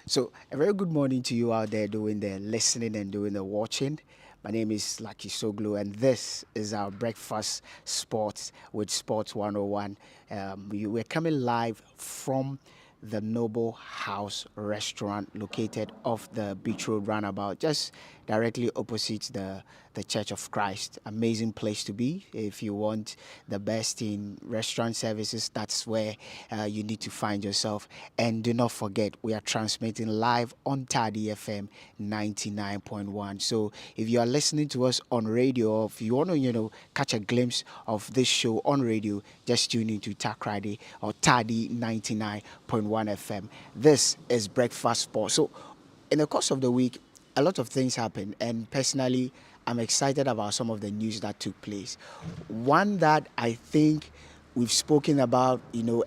So, a very good morning to you out there doing the listening and doing the watching. My name is Lucky Soglu, and this is our breakfast sports with Sports 101. We're coming live from the Noble House restaurant located off the Beach Road roundabout, just directly opposite the Church of Christ. Amazing place to be. If you want the best in restaurant services, that's where you need to find yourself. And do not forget, we are transmitting live on Tadi FM 99.1. So if you are listening to us on radio, or if you want to, catch a glimpse of this show on radio, just tune into Takrady or Tadi 99.1 FM. This is Breakfast Sport. So in the course of the week, a lot of things happen, and personally, I'm excited about some of the news that took place. One that I think we've spoken about,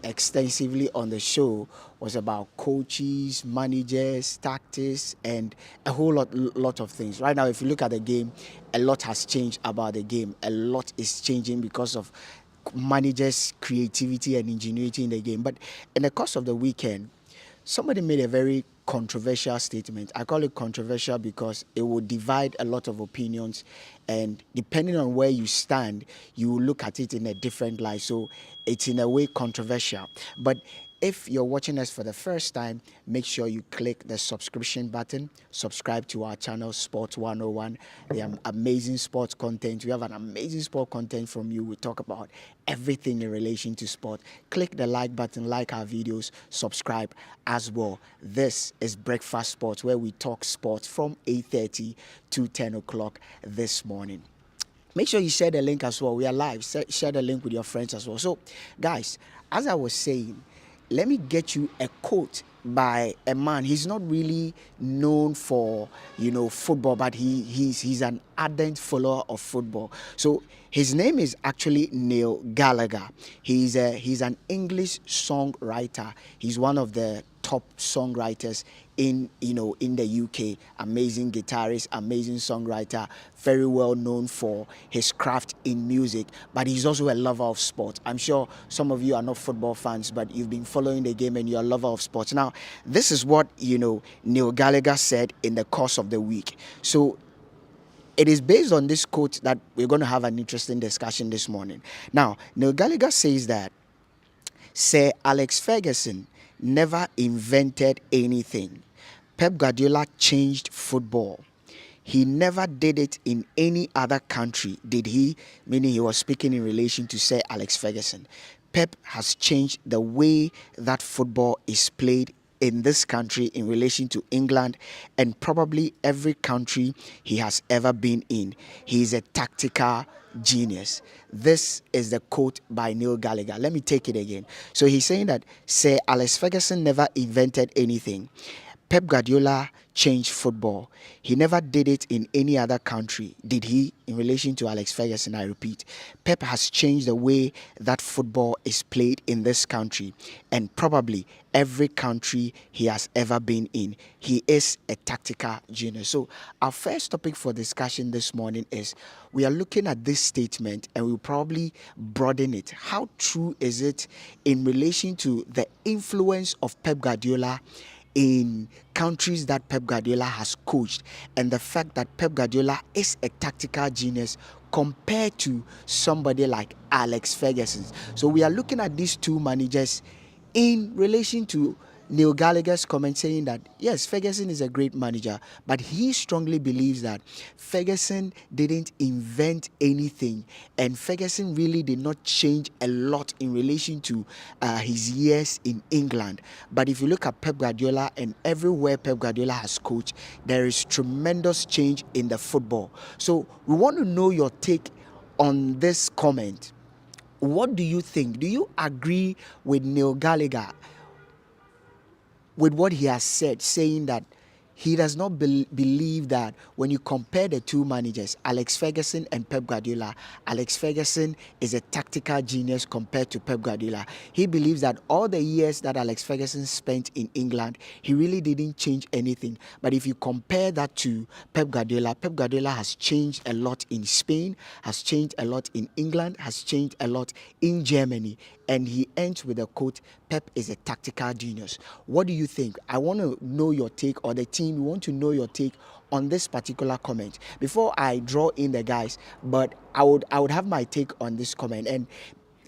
extensively on the show was about coaches, managers, tactics, and a whole lot of things. Right now, if you look at the game, a lot has changed about the game. A lot is changing because of managers' creativity and ingenuity in the game. But in the course of the weekend, somebody made a very controversial statement. I call it controversial because it will divide a lot of opinions, and depending on where you stand, you will look at it in a different light. So it's in a way controversial. But if you're watching us for the first time, make sure you click the subscription button, subscribe to our channel, Sports 101. The amazing sports content. We have an amazing sport content from you. We talk about everything in relation to sport. Click the like button, like our videos, subscribe as well. This is Breakfast Sports, where we talk sports from 8:30 to 10 o'clock this morning. Make sure you share the link as well. We are live. Share the link with your friends as well. So, guys, as I was saying, let me get you a quote by a man. He's not really known for football, but he's an ardent follower of football. So his name is actually Neil Gallagher. He's an English songwriter. He's one of the top songwriters in the UK. Amazing guitarist, amazing songwriter, very well known for his craft in music, but he's also a lover of sport. I'm sure some of you are not football fans, but you've been following the game and you're a lover of sports. Now, this is what Neil Gallagher said in the course of the week. So it is based on this quote that we're going to have an interesting discussion this morning. Now, Neil Gallagher says that Sir Alex Ferguson never invented anything. Pep Guardiola changed football. He never did it in any other country, did he? Meaning he was speaking in relation to Sir Alex Ferguson. Pep has changed the way that football is played in this country in relation to England and probably every country he has ever been in. He is a tactical genius. This is the quote by Neil Gallagher. Let me take it again. So he's saying that Sir Alex Ferguson never invented anything. Pep Guardiola changed football. He never did it in any other country, did he? In relation to Alex Ferguson, I repeat, Pep has changed the way that football is played in this country and probably every country he has ever been in. He is a tactical genius. So our first topic for discussion this morning is we are looking at this statement and we'll probably broaden it. How true is it in relation to the influence of Pep Guardiola in countries that Pep Guardiola has coached, and the fact that Pep Guardiola is a tactical genius compared to somebody like Alex Ferguson? So we are looking at these two managers in relation to Neil Gallagher's comment saying that yes, Ferguson is a great manager, but he strongly believes that Ferguson didn't invent anything, and Ferguson really did not change a lot in relation to his years in England. But if you look at Pep Guardiola and everywhere Pep Guardiola has coached, there is tremendous change in the football. So we want to know your take on this comment. What do you think? Do you agree with Neil Gallagher with what he has said, saying that he does not believe that when you compare the two managers, Alex Ferguson and Pep Guardiola, Alex Ferguson is a tactical genius compared to Pep Guardiola. He believes that all the years that Alex Ferguson spent in England, he really didn't change anything. But if you compare that to Pep Guardiola has changed a lot in Spain, has changed a lot in England, has changed a lot in Germany. And he ends with a quote, Pep is a tactical genius. What do you think? I want to know your take, or the team, we want to know your take on this particular comment before I draw in the guys, but I would have my take on this comment. And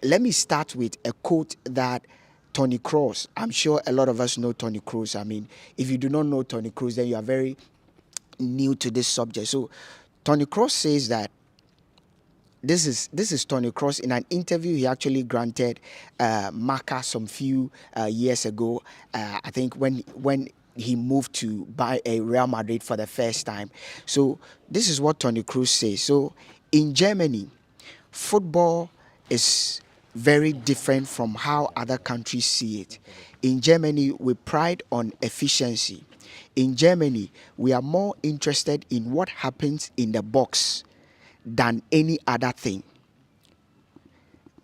let me start with a quote that Tony Kroos, I'm sure a lot of us know Tony Kroos. I mean, if you do not know Tony Kroos, then you are very new to this subject. So Tony Kroos says that this is Tony Kroos in an interview he actually granted Marca some few years ago. I think when he moved to buy a Real Madrid for the first time. So this is what Tony Kroos says. So in Germany, football is very different from how other countries see it. In Germany, we pride on efficiency. In Germany, we are more interested in what happens in the box than any other thing.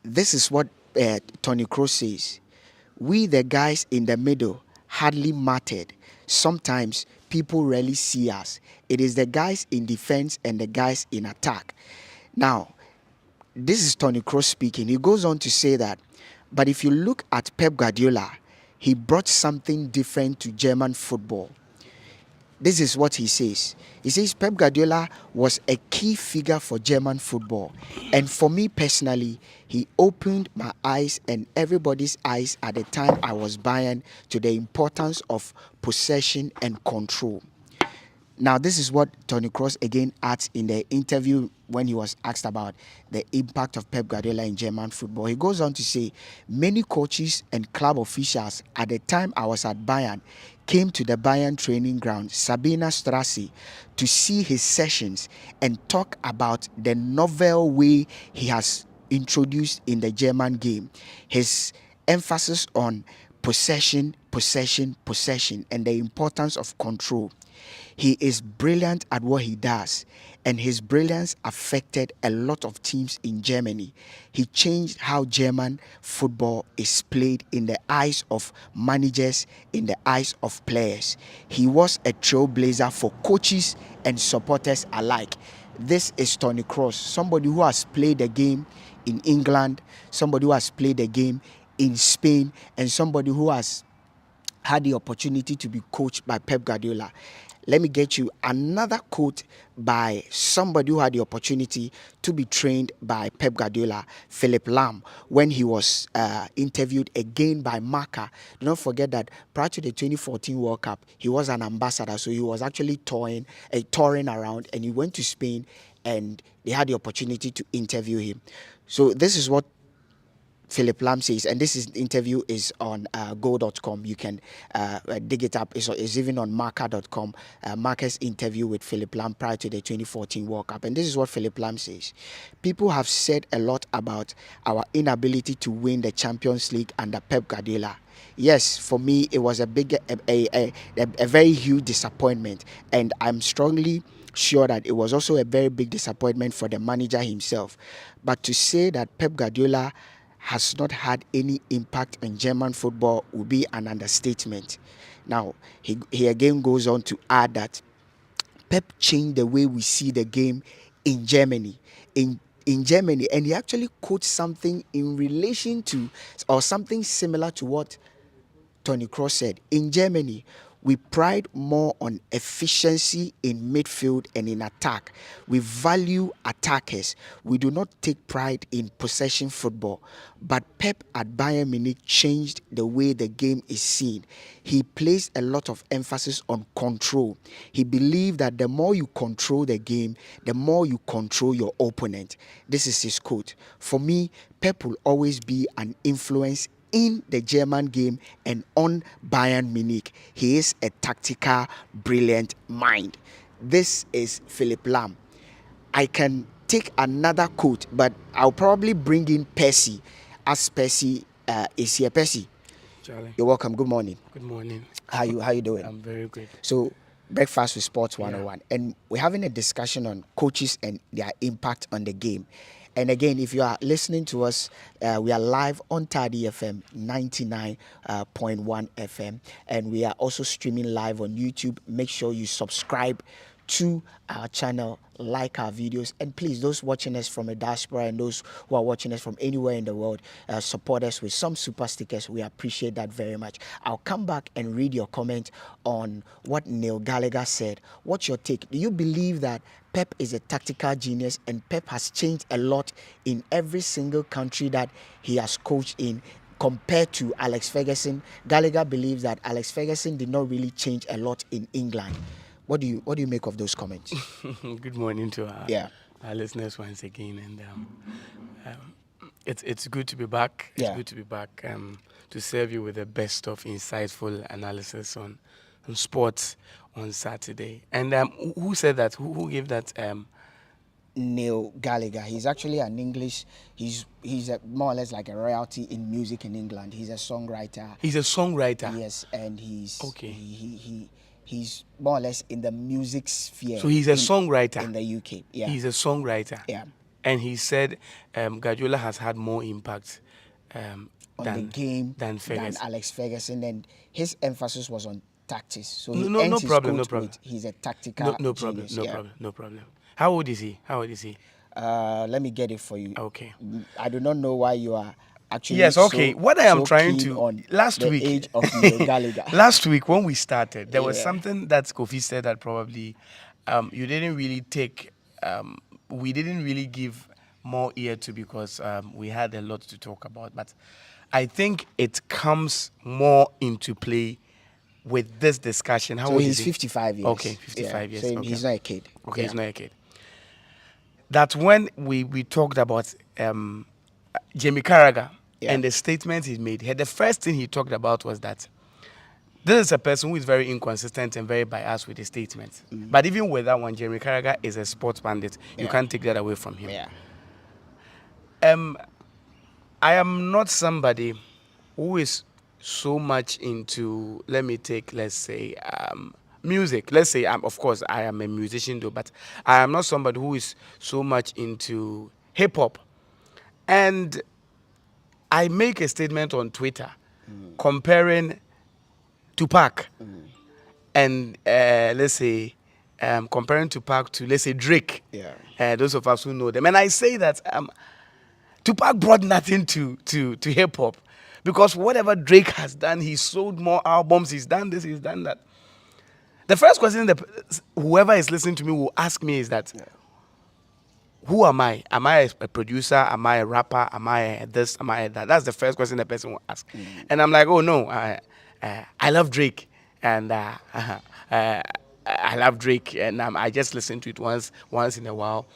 This is what Tony Kroos says. We, the guys in the middle, hardly mattered. Sometimes people rarely see us. It is the guys in defense and the guys in attack. Now, this is Tony Kroos speaking. He goes on to say that, but if you look at Pep Guardiola, he brought something different to German football. This is what he says. He says Pep Guardiola was a key figure for German football. And for me personally, he opened my eyes and everybody's eyes at the time I was Bayern to the importance of possession and control. Now, this is what Tony Kroos again adds in the interview when he was asked about the impact of Pep Guardiola in German football. He goes on to say, many coaches and club officials at the time I was at Bayern came to the Bayern training ground, Sabina Strasse, to see his sessions and talk about the novel way he has introduced in the German game. His emphasis on possession, possession, possession, and the importance of control. He is brilliant at what he does, and his brilliance affected a lot of teams in Germany. He changed how German football is played in the eyes of managers, in the eyes of players. He was a trailblazer for coaches and supporters alike. This is Tony Kroos, somebody who has played the game in England, somebody who has played the game in Spain, and somebody who has had the opportunity to be coached by Pep Guardiola. Let me get you another quote by somebody who had the opportunity to be trained by Pep Guardiola, Philipp Lahm, when he was interviewed again by Marca. Do not forget that prior to the 2014 World Cup, he was an ambassador, so he was actually touring around, and he went to Spain, and they had the opportunity to interview him. So this is what Philipp Lahm says, and this interview is on go.com. You can dig it up. It's even on marca.com. Marca's interview with Philipp Lahm prior to the 2014 World Cup. And this is what Philipp Lahm says. People have said a lot about our inability to win the Champions League under Pep Guardiola. Yes, for me, it was a very huge disappointment. And I'm strongly sure that it was also a very big disappointment for the manager himself. But to say that Pep Guardiola has not had any impact on German football would be an understatement. Now, he again goes on to add that Pep changed the way we see the game in Germany. In Germany, and he actually quotes something in relation to, or something similar to what Tony Kroos said. In Germany, we pride more on efficiency in midfield and in attack. We value attackers. We do not take pride in possession football. But Pep at Bayern Munich changed the way the game is seen. He placed a lot of emphasis on control. He believed that the more you control the game, the more you control your opponent. This is his quote. For me, Pep will always be an influence in the German game and on Bayern Munich. He is a tactical, brilliant mind. This is Philipp Lahm. I can take another quote, but I'll probably bring in Percy, as Percy is here. Percy, Charlie, you're welcome. Good morning. good morning. How you doing? I'm very good. So Breakfast with Sports 101, and we're having a discussion on coaches and their impact on the game. And again, if you are listening to us, we are live on Tadi FM 99.1 FM, and we are also streaming live on YouTube. Make sure you subscribe to our channel, like our videos, and please, those watching us from a diaspora and those who are watching us from anywhere in the world, support us with some super stickers. We appreciate that very much. I'll come back and read your comment on what Neil Gallagher said. What's your take? Do you believe that Pep is a tactical genius and Pep has changed a lot in every single country that he has coached in, compared to Alex Ferguson? Gallagher believes that Alex Ferguson did not really change a lot in England. What do you make of those comments? Good morning to our listeners once again, and it's good to be back. It's good to be back to serve you with the best of insightful analysis on sports on Saturday. And who said that? Who gave that? Neil Gallagher. He's actually an English. He's more or less like a royalty in music in England. He's a songwriter. He's a songwriter. Yes, and he's okay. He's more or less in the music sphere. So he's a songwriter in the UK. Yeah, he's a songwriter. Yeah, and he said Guardiola has had more impact on the game than Alex Ferguson, and his emphasis was on tactics. So no problem. He's a tactical genius. No problem. How old is he? Let me get it for you. Okay. I do not know why you are actually. Yes. Okay. What I am trying to on last the week. Age of Neil Gallagher. Last week when we started, there was something that Kofi said that probably you didn't really take. We didn't really give more ear to because we had a lot to talk about. But I think it comes more into play with this discussion. How old is he? He's 55 years. Okay, 55 years. So okay. He's not a kid. Okay, he's not a kid. That's when we talked about Jamie Carragher and the statement he made. The first thing he talked about was that this is a person who is very inconsistent and very biased with his statements. But even with that one, Jamie Carragher is a sports bandit. You can't take that away from him. I am not somebody who is so much into, let's say, music. Let's say, of course, I am a musician though, but I am not somebody who is so much into hip-hop. And I make a statement on Twitter comparing Tupac and, let's say, comparing Tupac to, let's say, Drake. Those of us who know them. And I say that Tupac brought nothing to hip-hop. Because whatever Drake has done, he sold more albums, he's done this, he's done that. The first question that whoever is listening to me will ask me is that, who am I? Am I a producer? Am I a rapper? Am I this? Am I that? That's the first question the person will ask. And I'm like, oh no, I love Drake. And I love Drake. And I just listen to it once in a while.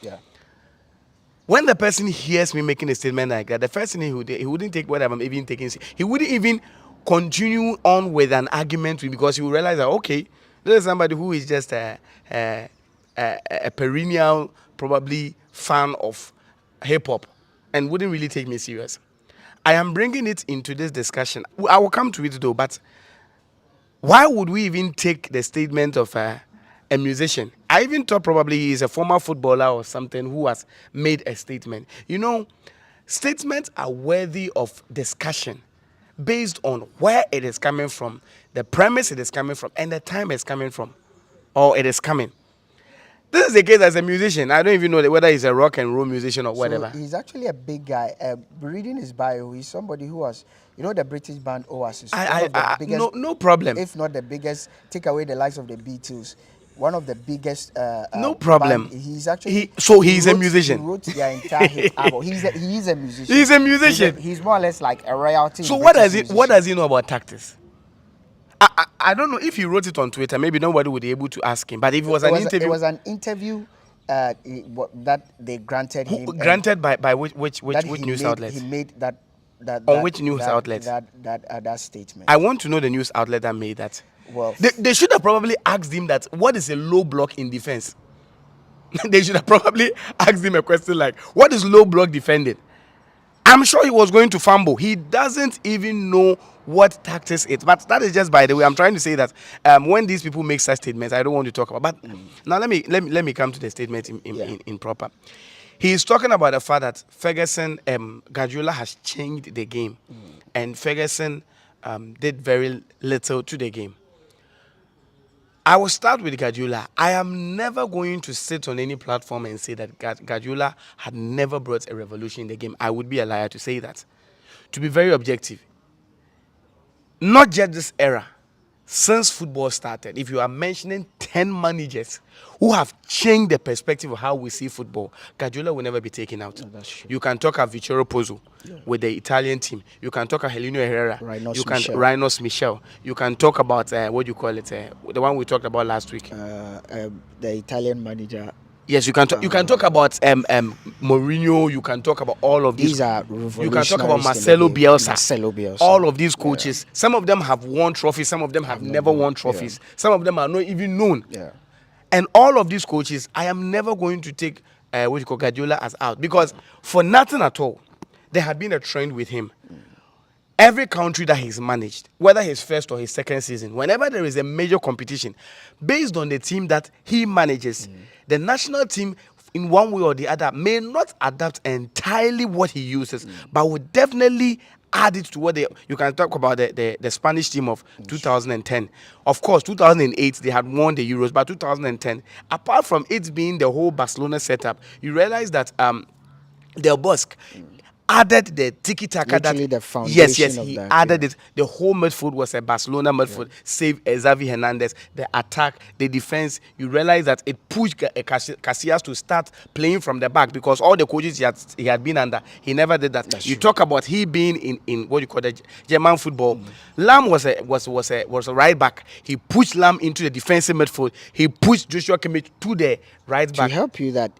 When the person hears me making a statement like that, the first thing he wouldn't take what I'm even taking. He wouldn't even continue on with an argument with, because he would realize that, okay, this is somebody who is just a perennial, probably fan of hip-hop and wouldn't really take me serious. I am bringing it into this discussion. I will come to it though, but why would we even take the statement of a musician? I even thought probably he is a former footballer or something who has made a statement. You know, statements are worthy of discussion based on where it is coming from, the premise it is coming from, and the time it's coming from, or it is coming. This is the case as a musician. I don't even know whether he's a rock and roll musician or whatever. So he's actually a big guy. Reading his bio, he's somebody who was, the British band Oasis. No problem. If not the biggest, take away the likes of the Beatles. One of the biggest. No problem. He's actually. He's a musician. He wrote their entire hit album. He is a musician. He's a musician. He's more or less like a royalty. So what does he know about tactics? I don't know if he wrote it on Twitter. Maybe nobody would be able to ask him. But if it was an interview, it was an interview that they granted him. Granted by which news outlet? He made that. On which news outlet? That statement. I want to know the news outlet that made that. Well, they should have probably asked him that. What is a low block in defense? They should have probably asked him a question like, "What is low block defending?" I'm sure he was going to fumble. He doesn't even know what tactics it. But that is just by the way. I'm trying to say that when these people make such statements, I don't want to talk about. But now let me come to the statement in proper. He is talking about the fact that Ferguson, Guardiola has changed the game, and Ferguson did very little to the game. I will start with Guardiola. I am never going to sit on any platform and say that Guardiola had never brought a revolution in the game. I would be a liar to say that. To be very objective, not just this era, since football started, if you are mentioning 10 managers who have changed the perspective of how we see football, Guardiola will never be taken out. No, that's true. You can talk of Vittorio Pozzo with the Italian team. You can talk of Heleno Herrera. Rhinos Michel. You can talk about, what do you call it, the one we talked about last week. The Italian manager. Yes, you can talk about Mourinho. You can talk about all of these are revolutionaries. You can talk about Marcelo Bielsa. All of these coaches. Yeah. Some of them have won trophies. Some of them have never won trophies. Yeah. Some of them are not even known. Yeah. And all of these coaches, I am never going to take what you call Guardiola as out, because for nothing at all, there had been a trend with him. Every country that he's managed, whether his first or his second season, whenever there is a major competition, based on the team that he manages, the national team, in one way or the other, may not adapt entirely what he uses, but would definitely add it to what they. You can talk about the Spanish team of 2010. Of course, 2008 they had won the Euros, but 2010, apart from it being the whole Barcelona setup, you realize that Del Bosque added the tiki-taka. Literally the foundation yes, he added it. The whole midfield was a Barcelona midfield, save Xavi Hernandez. The attack, the defense, you realize that it pushed Casillas to start playing from the back, because all the coaches he had been under, he never did that. That's you true. talk about he being in what you call the German football. Lam was a right back. He pushed Lam into the defensive midfield. He pushed Joshua Kimmich to the right back. To help you, that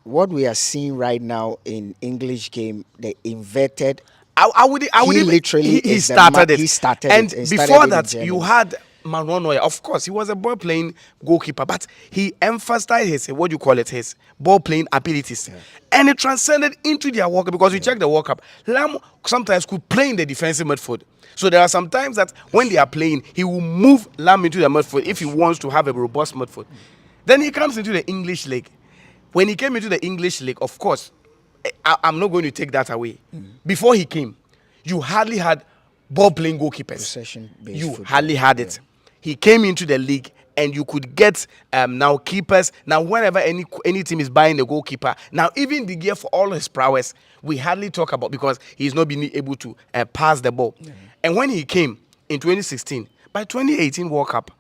what we are seeing right now in English game, the inverted. He started it. He started and it. And before that, you had Manuel Neuer. Of course, he was a ball playing goalkeeper, but he emphasized his ball playing abilities, and it transcended into their World Cup, because you check the World Cup. Lam sometimes could play in the defensive midfield. So there are some times that when they are playing, he will move Lam into the midfield if he wants to have a robust midfield. Then he comes into the English league. When he came into the English league, of course, I'm not going to take that away. Before he came, you hardly had ball-playing goalkeepers. You hardly had it. He came into the league, and you could get now keepers. Now, whenever any team is buying a goalkeeper, now even De Gea, for all his prowess, we hardly talk about, because he's not been able to pass the ball. And when he came in 2016, by 2018 World Cup,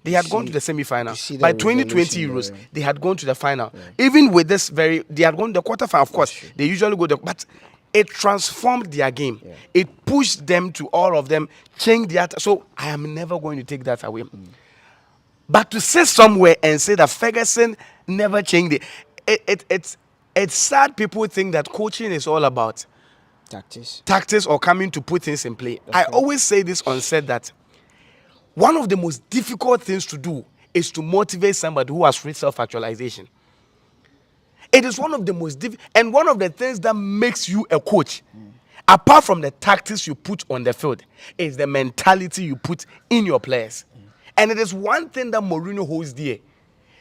they had gone to the semi-final. By 2020 Euros, they had gone to the final. Even with this they had gone to the quarter-final. Of course, they usually go there, but it transformed their game. It pushed them to, all of them, change their. So I am never going to take that away. But to sit somewhere and say that Ferguson never changed it's sad. People think that coaching is all about tactics or coming to put things in play. I always say this on set, that one of the most difficult things to do is to motivate somebody who has reached self-actualization. It is one of the most difficult, and one of the things that makes you a coach, apart from the tactics you put on the field, is the mentality you put in your players. And it is one thing that Mourinho holds dear,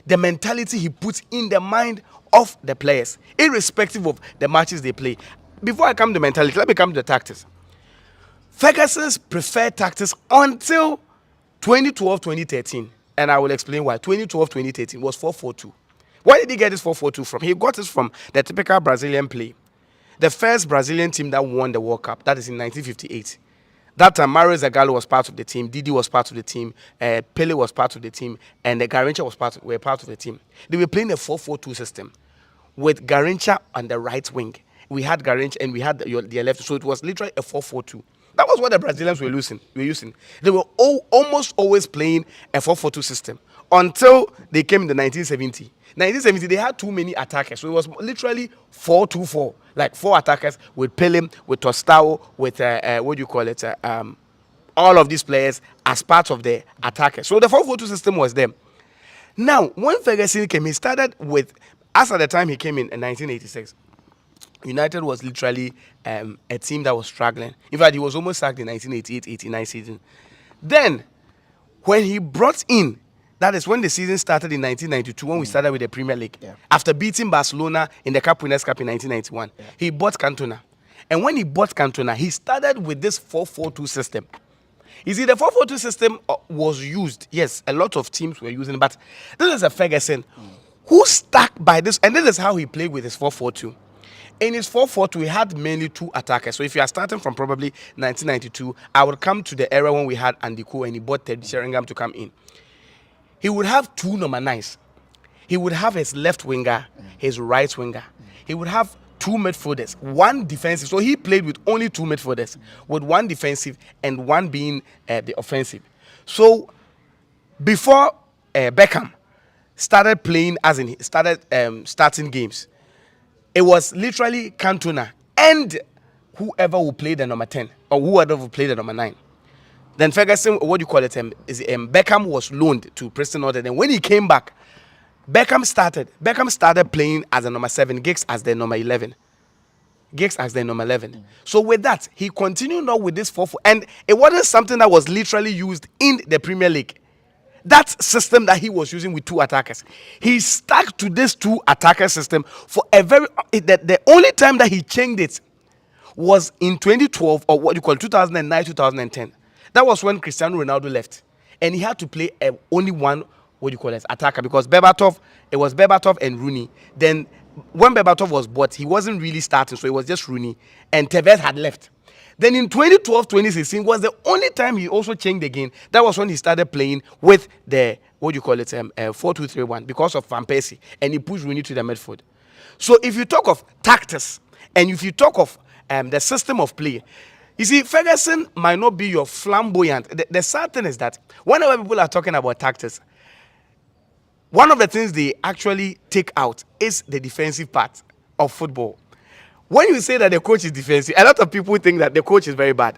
the mentality he puts in the mind of the players, irrespective of the matches they play. Before I come to mentality, let me come to the tactics. Ferguson's preferred tactics until 2012-2013, and I will explain why. 2012-2013 was 4-4-2. Where did he get this 4-4-2 from? He got it from the typical Brazilian play. The first Brazilian team that won the World Cup, that is in 1958. That time, Mario Zagallo was part of the team, Didi was part of the team, Pele was part of the team, and Garrincha were part of the team. They were playing a 4-4-2 system with Garrincha on the right wing. We had Garrincha and we had the left, so it was literally a 4-4-2. That was what the Brazilians were using. They were almost always playing a 4-4-2 system until they came in the 1970. 1970, they had too many attackers, so it was literally 4-2-4, like 4 attackers with Pele, with Tostao, with all of these players as part of the attackers. So the 4-4-2 system was them. Now, when Ferguson came, he started with, as at the time he came in 1986, United was literally a team that was struggling. In fact, he was almost sacked in 1988-89 season. Then, when he brought in, that is when the season started in 1992, when we started with the Premier League. Yeah. After beating Barcelona in the Cup Winners' Cup in 1991, he bought Cantona. And when he bought Cantona, he started with this 4-4-2 system. You see, the 4-4-2 system was used. Yes, a lot of teams were using it, but this is a Ferguson who stuck by this, and this is how he played with his 4-4-2. In his 4-4-2, he had mainly two attackers. So if you are starting from probably 1992, I would come to the era when we had Andy Cole and he bought Ted Sheringham to come in. He would have two number nines. He would have his left winger, his right winger. He would have two midfielders, one defensive. So he played with only two midfielders, with one defensive and one being the offensive. So before Beckham started playing, as in starting games, it was literally Cantona and whoever will play the number 10 or whoever will play the number 9. Then Ferguson, what do you call it? Beckham was loaned to Preston North. And when he came back, Beckham started playing as a number 7, Giggs as the number 11. So with that, he continued now with this 4-4. And it wasn't something that was literally used in the Premier League. That system that he was using with two attackers, he stuck to this two attacker system for a the only time that he changed it was in 2012, or what you call 2009, 2010. That was when Cristiano Ronaldo left, and he had to play only one, what do you call it, attacker, because it was Berbatov and Rooney. Then when Berbatov was bought, he wasn't really starting, so it was just Rooney, and Tevez had left. Then in 2012, 2016 was the only time he also changed again. That was when he started playing with the, what do you call it, 4-2-3-1 because of Van Persie, and he pushed Rooney to the midfield. So if you talk of tactics, and if you talk of the system of play, you see, Ferguson might not be your flamboyant. The sad thing is that whenever people are talking about tactics, one of the things they actually take out is the defensive part of football. When you say that the coach is defensive, a lot of people think that the coach is very bad.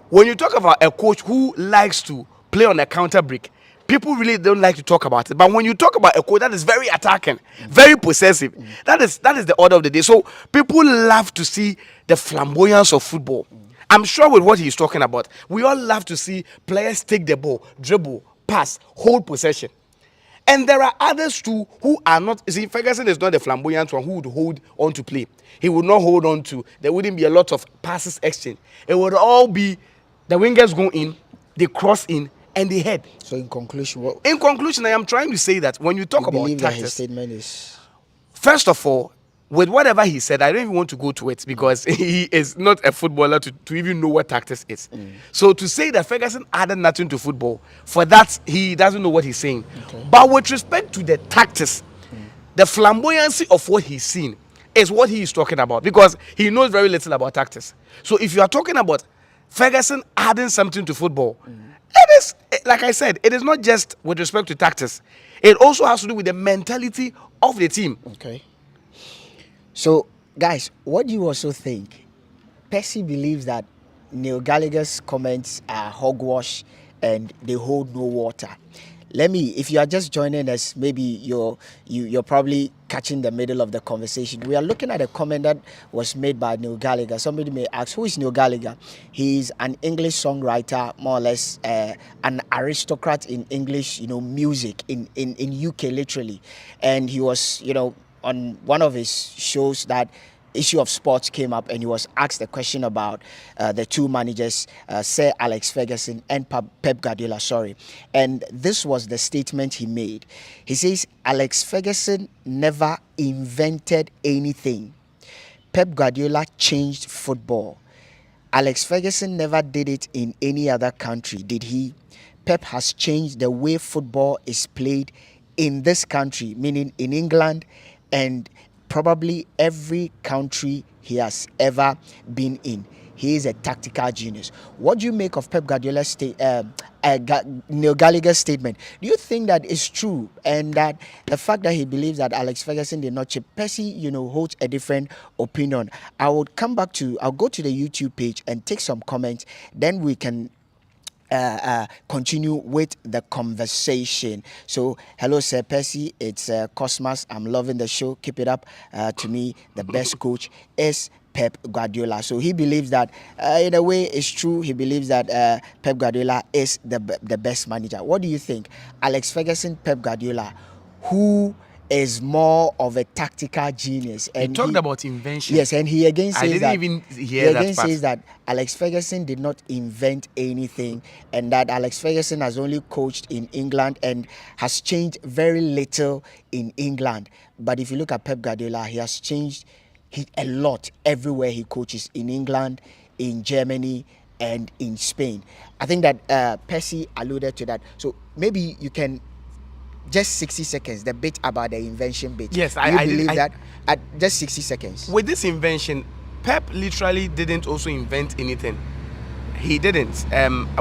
When you talk about a coach who likes to play on a counter break, people really don't like to talk about it. But when you talk about a coach that is very attacking, very possessive, that is the order of the day. So people love to see the flamboyance of football. I'm sure with what he's talking about, we all love to see players take the ball, dribble, pass, hold possession. And there are others too who are not. You see, Ferguson is not the flamboyant one who would hold on to play. He would not hold on to. There wouldn't be a lot of passes exchange. It would all be the wingers go in, they cross in, and they head. So in conclusion, I am trying to say that when you talk about believe that his tactics, statement is, first of all, with whatever he said, I don't even want to go to it because he is not a footballer to even know what tactics is. So to say that Ferguson added nothing to football, for that, he doesn't know what he's saying. Okay. But with respect to the tactics, the flamboyancy of what he's seen is what he is talking about because he knows very little about tactics. So if you are talking about Ferguson adding something to football, it is, like I said, it is not just with respect to tactics. It also has to do with the mentality of the team. okay. So, guys, what do you also think? Percy believes that Neil Gallagher's comments are hogwash and they hold no water. If you are just joining us, maybe you're probably catching the middle of the conversation. We are looking at a comment that was made by Neil Gallagher. Somebody may ask, who is Neil Gallagher? He's an English songwriter, more or less an aristocrat in English, music in UK literally. And he was, on one of his shows that issue of sports came up and he was asked a question about the two managers, Sir Alex Ferguson and Pep Guardiola, and this was the statement he made. He says, Alex Ferguson never invented anything. Pep Guardiola changed football. Alex Ferguson never did it in any other country, did he? Pep has changed the way football is played in this country, meaning in England and probably every country he has ever been in. He is a tactical genius. What do you make of Pep Guardiola's Neil Gallagher's statement? Do you think that is true, and that the fact that he believes that Alex Ferguson did not chip? Percy, holds a different opinion. I'll go to the YouTube page and take some comments. Then we can continue with the conversation. So, hello, Sir Percy. It's Cosmas. I'm loving the show. Keep it up. To me, the best coach is Pep Guardiola. So he believes that, in a way, it's true. He believes that Pep Guardiola is the best manager. What do you think, Alex Ferguson, Pep Guardiola, who is more of a tactical genius? You And talked about invention. yes, and he again I says didn't that even he hear again that part. says that Alex Ferguson did not invent anything, and that Alex Ferguson has only coached in England and has changed very little in England. But if you look at Pep Guardiola, he has changed a lot everywhere he coaches, in England, in Germany, and in Spain. I think that Percy alluded to that. So maybe you can just 60 seconds, the bit about the invention bit. Yes, Do you I believe did. that at just 60 seconds? With this invention, Pep literally didn't also invent anything. He didn't.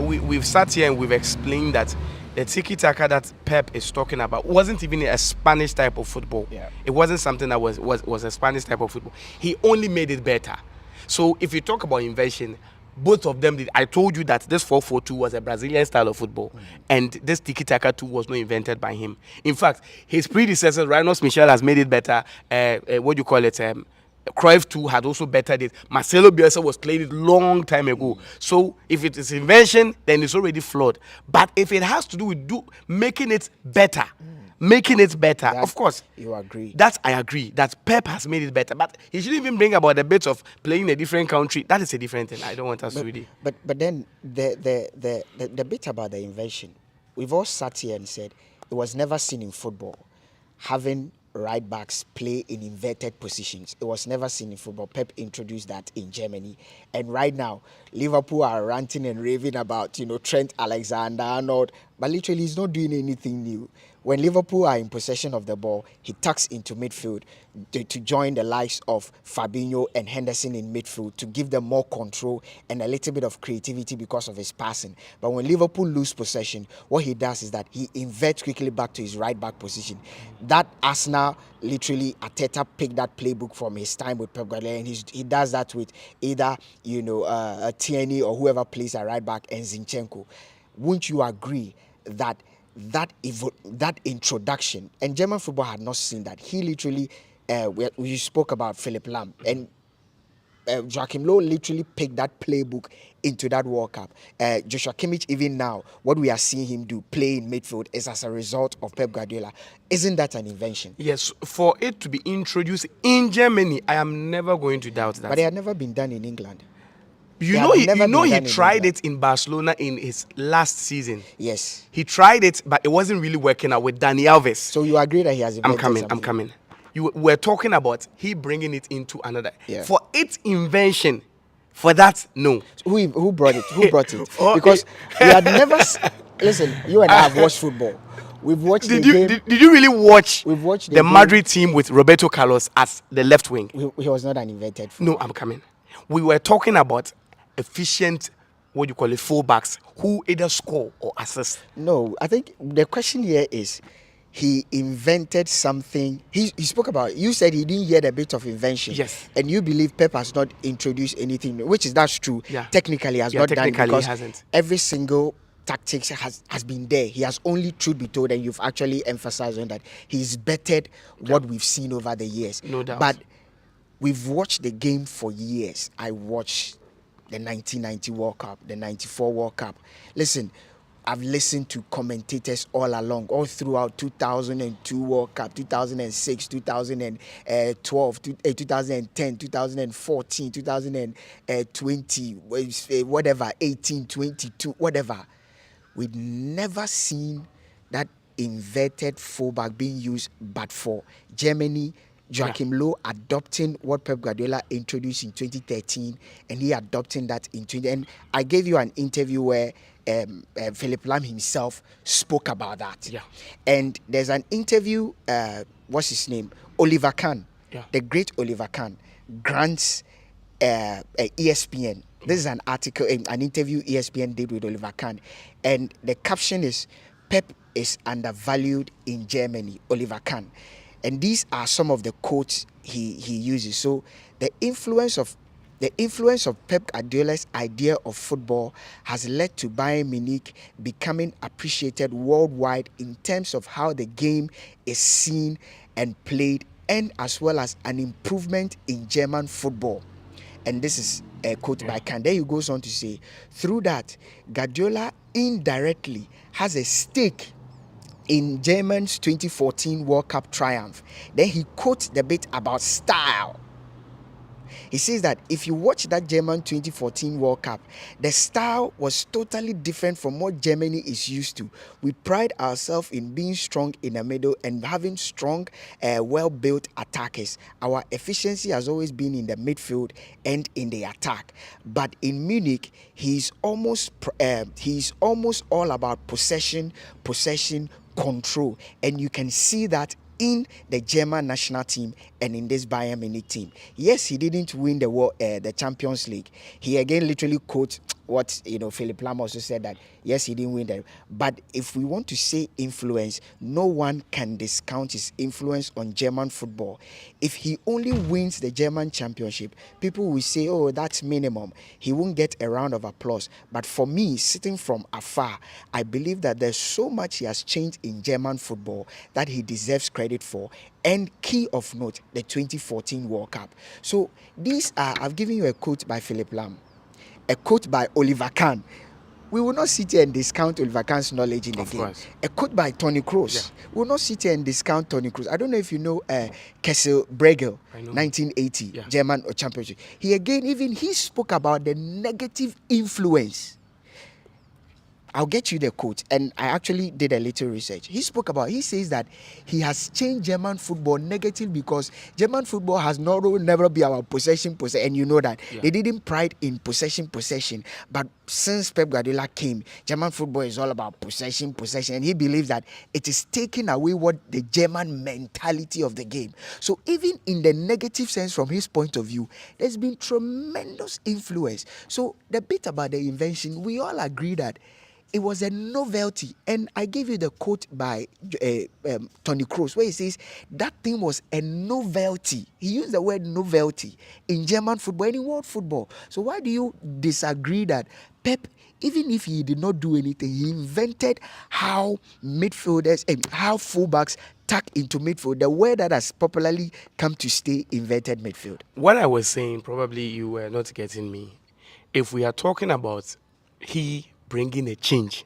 We've sat here and we've explained that the tiki-taka that Pep is talking about wasn't even a Spanish type of football. Yeah. It wasn't something that was a Spanish type of football. He only made it better. So if you talk about invention, both of them did. I told you that this 4-4-2 was a Brazilian style of football, and this tiki-taka too was not invented by him. In fact, his predecessor, Rhinos Michel, has made it better. What do you call it? Cruyff too had also bettered it. Marcelo Bielsa was playing it long time ago. So if it is invention, then it's already flawed. But if it has to do with making it better, That of course, you agree. that I agree that Pep has made it better. But he shouldn't even bring about the bit of playing in a different country. That is a different thing. I don't want us to really. But then the bit about the invention, we've all sat here and said it was never seen in football, having right backs play in inverted positions. It was never seen in football. Pep introduced that in Germany, and right now Liverpool are ranting and raving about Trent Alexander-Arnold, but literally he's not doing anything new. When Liverpool are in possession of the ball, he tucks into midfield to join the likes of Fabinho and Henderson in midfield to give them more control and a little bit of creativity because of his passing. But when Liverpool lose possession, what he does is that he inverts quickly back to his right back position. That Arsenal, literally, Arteta picked that playbook from his time with Pep Guardiola, and he does that with either Tierney or whoever plays at right back, and Zinchenko. Wouldn't you agree that that introduction, and German football had not seen that? He literally, we spoke about Philipp Lahm, and Joachim Low literally picked that playbook into that World Cup. Joshua Kimmich, even now, what we are seeing him do, play in midfield, is as a result of Pep Guardiola. Isn't that an invention? Yes, for it to be introduced in Germany, I am never going to doubt that. But it had never been done in England. He tried it in Barcelona in his last season. Yes. He tried it, but it wasn't really working out with Dani Alves. So you agree that he has invented something? I'm coming. We're talking about he bringing it into another. Yeah. For its invention, for that, no. Who brought it? Who brought it? Because we had never... Listen, you and I have watched football. We've watched Did game. Did you really watch We've watched the Madrid team with Roberto Carlos as the left wing? He was not an invented football. No, I'm coming. We were talking about efficient, what you call it, fullbacks who either score or assist. No, I think the question here is, he invented something. He spoke about, you said he didn't hear the bit of invention. Yes. And you believe Pep has not introduced anything, which is that's true. Yeah. Technically, he has not done, technically because he hasn't. every single tactics has been there. He has only, truth be told, and you've actually emphasized on that, he's bettered what we've seen over the years. No doubt. But we've watched the game for years. I watched the 1990 World Cup, the 94 World Cup. Listen, I've listened to commentators all along, all throughout 2002 World Cup, 2006, 2012, 2010, 2014, 2020, whatever, 18, 22, whatever. We've never seen that inverted fullback being used, but for Germany, Joachim Low adopting what Pep Guardiola introduced in 2013, and he adopting that in 20. And I gave you an interview where Philipp Lahm himself spoke about that. Yeah. And there's an interview, what's his name? Oliver Kahn, the great Oliver Kahn, grants ESPN. This is an article, an interview ESPN did with Oliver Kahn. And the caption is, Pep is undervalued in Germany, Oliver Kahn. And these are some of the quotes he uses. So the influence of The influence of Pep Guardiola's idea of football has led to Bayern Munich becoming appreciated worldwide in terms of how the game is seen and played, and as well as an improvement in German football. And this is a quote by Kahn. Then he goes on to say, through that, Guardiola indirectly has a stake in Germany's 2014 World Cup triumph. Then he quotes the bit about style. He says that if you watch that German 2014 World Cup, the style was totally different from what Germany is used to. We pride ourselves in being strong in the middle and having strong, well-built attackers. Our efficiency has always been in the midfield and in the attack. But in Munich, he's almost all about possession, control, and you can see that in the German national team and in this Bayern Munich team. Yes, he didn't win the Champions League. He again literally quotes what Philipp Lahm also said, that yes, he didn't win that. But if we want to say influence, no one can discount his influence on German football. If he only wins the German championship, people will say, oh, that's minimum. He won't get a round of applause. But for me, sitting from afar, I believe that there's so much he has changed in German football that he deserves credit for. And key of note, the 2014 World Cup. So these are, I've given you a quote by Philipp Lahm, a quote by Oliver Kahn. We will not sit here and discount Oliver Kahn's knowledge in the game. Course. A quote by Tony Kroos. Yeah. We will not sit here and discount Tony Kroos. I don't know if you know Kessel Bregel, 1980 German championship. He spoke about the negative influence. I'll get you the quote, and I actually did a little research. He says that he has changed German football negative because German football has never been about possession, and you know that. They didn't pride in possession, but since Pep Guardiola came, German football is all about possession, and he believes that it is taking away what the German mentality of the game. So even in the negative sense, from his point of view, there's been tremendous influence. So the bit about the invention, we all agree that it was a novelty, and I gave you the quote by Tony Kroos, where he says that thing was a novelty. He used the word novelty in German football and in world football. So why do you disagree that Pep, even if he did not do anything, he invented how midfielders and how fullbacks tuck into midfield, the word that has popularly come to stay, invented midfield? What I was saying, probably you were not getting me. If we are talking about he bringing a change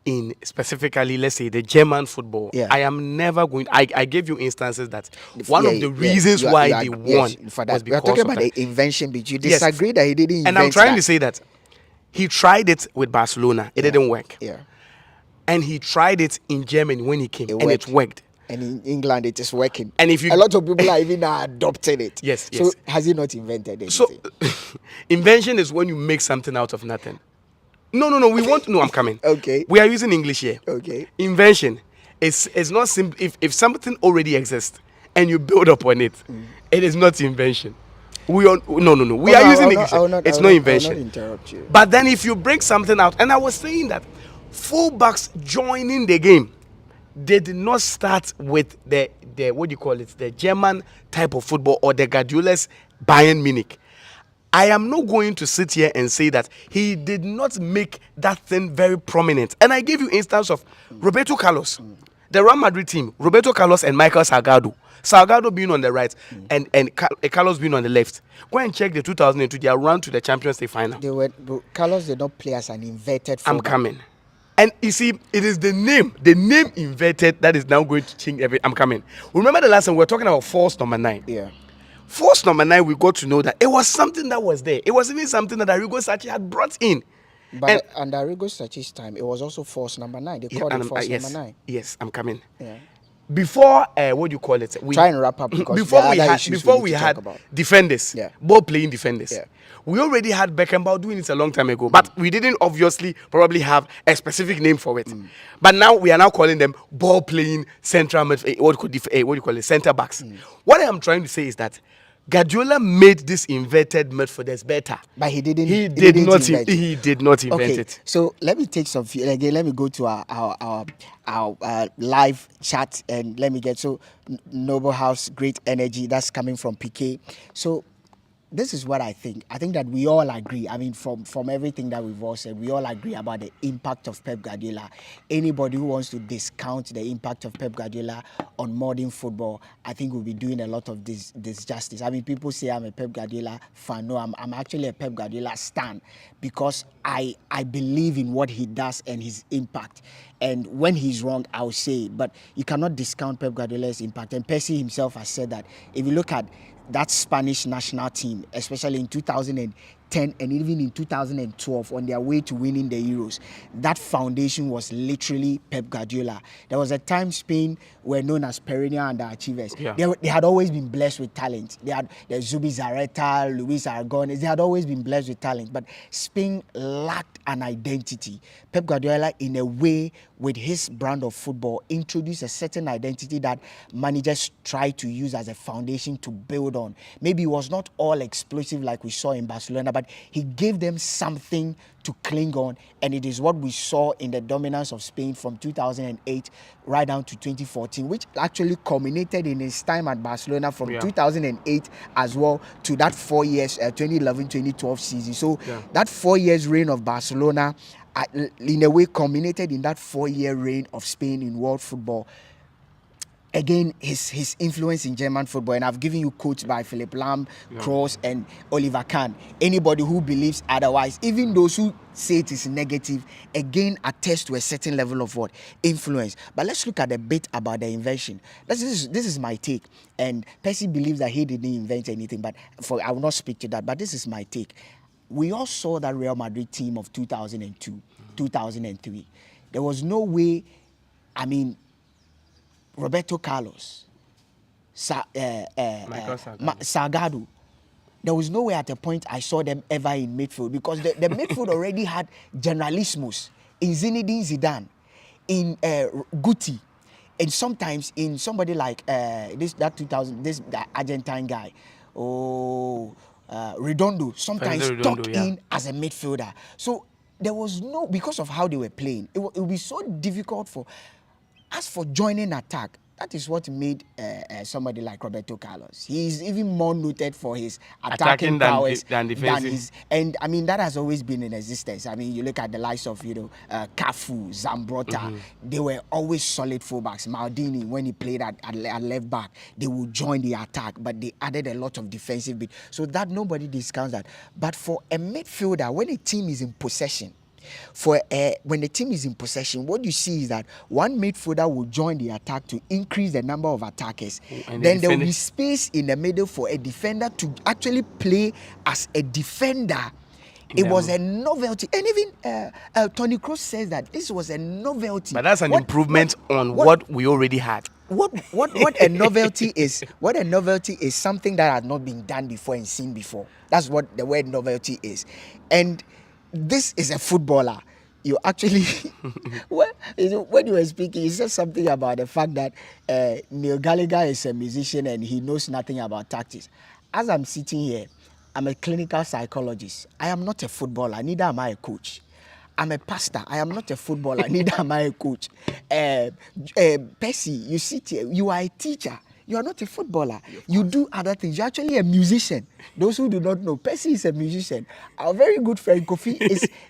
in specifically, let's say, the German football, I am never going. I gave you instances that one of the reasons why they won for that. was We are because talking of about that. the invention, but you disagree that he didn't invent. And I'm trying to say that he tried it with Barcelona, it didn't work. And he tried it in Germany when he came, and it worked. And in England, it is working. And if you, a lot of people are even adopting it. Yes. So has he not invented anything? So invention is when you make something out of nothing. No. I'm coming. Okay. We are using English here. Okay. Invention is not simple. If something already exists and you build upon it, it is not invention. We are using English. It's not invention. I will not interrupt you. But then if you bring something out, and I was saying that fullbacks joining the game, they did not start with the the German type of football or the Guardiola's Bayern Munich. I am not going to sit here and say that he did not make that thing very prominent. And I gave you instance of Roberto Carlos, the Real Madrid team, Roberto Carlos and Michael Salgado. Salgado being on the right and Carlos being on the left. Go and check the 2002, their run to the Champions League final. Carlos did not play as an inverted fullback. I'm coming. And you see, it is the name inverted that is now going to change everything. I'm coming. Remember the last time we were talking about false number 9? Yeah. False number 9, we got to know that it was something that was there. It was even something that Arrigo Sacchi had brought in. But under Arrigo Sacchi's time, it was also false number 9. They called it false number 9. Yes, I'm coming. Yeah. Before, try and wrap up because before we had defenders, ball playing defenders. Yeah. We already had Beckenbauer doing it a long time ago, but we didn't obviously probably have a specific name for it. But now we are now calling them ball playing central center backs. What I am trying to say is that Guardiola made this inverted midfielders better, but he did not invent it. So let me take some again. Let me go to our live chat and let me get Noble House, great energy that's coming from PK. So this is what I think. I think that we all agree. I mean, from everything that we've all said, we all agree about the impact of Pep Guardiola. Anybody who wants to discount the impact of Pep Guardiola on modern football, I think will be doing a lot of disjustice. I mean, people say I'm a Pep Guardiola fan. No, I'm actually a Pep Guardiola stan, because I believe in what he does and his impact. And when he's wrong, I'll say it. But you cannot discount Pep Guardiola's impact. And Percy himself has said that if you look at that Spanish national team, especially in 2010 and even in 2012, on their way to winning the Euros, that foundation was literally Pep Guardiola. There was a time Spain were known as perennial underachievers. Yeah. They had always been blessed with talent. They had the Zubi Zareta, Luis Aragonés. They had always been blessed with talent, but Spain lacked an identity. Pep Guardiola, in a way, with his brand of football, introduced a certain identity that managers try to use as a foundation to build on. Maybe it was not all explosive like we saw in Barcelona, but he gave them something to cling on, and it is what we saw in the dominance of Spain from 2008 right down to 2014, which actually culminated in his time at Barcelona from 2008 as well to that 4 years, 2011-2012 season. So that 4 years reign of Barcelona, in a way, culminated in that 4-year reign of Spain in world football. Again, his influence in German football, and I've given you quotes by Philipp Lahm, Kroos, and Oliver Kahn. Anybody who believes otherwise, even those who say it is negative, again attest to a certain level of what? Influence. But let's look at a bit about the invention. This is my take, and Percy believes that he didn't invent anything, but I will not speak to that, but this is my take. We all saw that Real Madrid team of 2002, 2003. There was no way, I mean, Roberto Carlos, Salgado. There was no way at a point I saw them ever in midfield, because the midfield already had generalismos in Zinedine Zidane, in Guti, and sometimes in somebody like that Argentine guy, Redondo, sometimes tucked in as a midfielder. So there was no, because of how they were playing, it would be so difficult for. As for joining attack, that is what made somebody like Roberto Carlos. He's even more noted for his attacking powers than defensive. And I mean, that has always been in existence. I mean, you look at the likes of, Cafu, Zambrotta, they were always solid fullbacks. Maldini, when he played at left back, they would join the attack, but they added a lot of defensive bit. So that nobody discounts that. But for a midfielder, when a team is in possession, when the team is in possession, what you see is that one midfielder will join the attack to increase the number of attackers. Then there will be space in the middle for a defender to actually play as a defender. It was a novelty, and even Tony Kroos says that this was a novelty. But that's an improvement on what we already had. What a novelty is. What a novelty is something that had not been done before and seen before. That's what the word novelty is, and this is a footballer. You actually, when you were speaking, you said something about the fact that Neil Gallagher is a musician and he knows nothing about tactics. As I'm sitting here, I'm a clinical psychologist. I am not a footballer, neither am I a coach. I'm a pastor. I am not a footballer, neither am I a coach. Percy, you sit here, you are a teacher. You are not a footballer. You do other things. You're actually a musician. Those who do not know, Percy is a musician. Our very good friend Kofi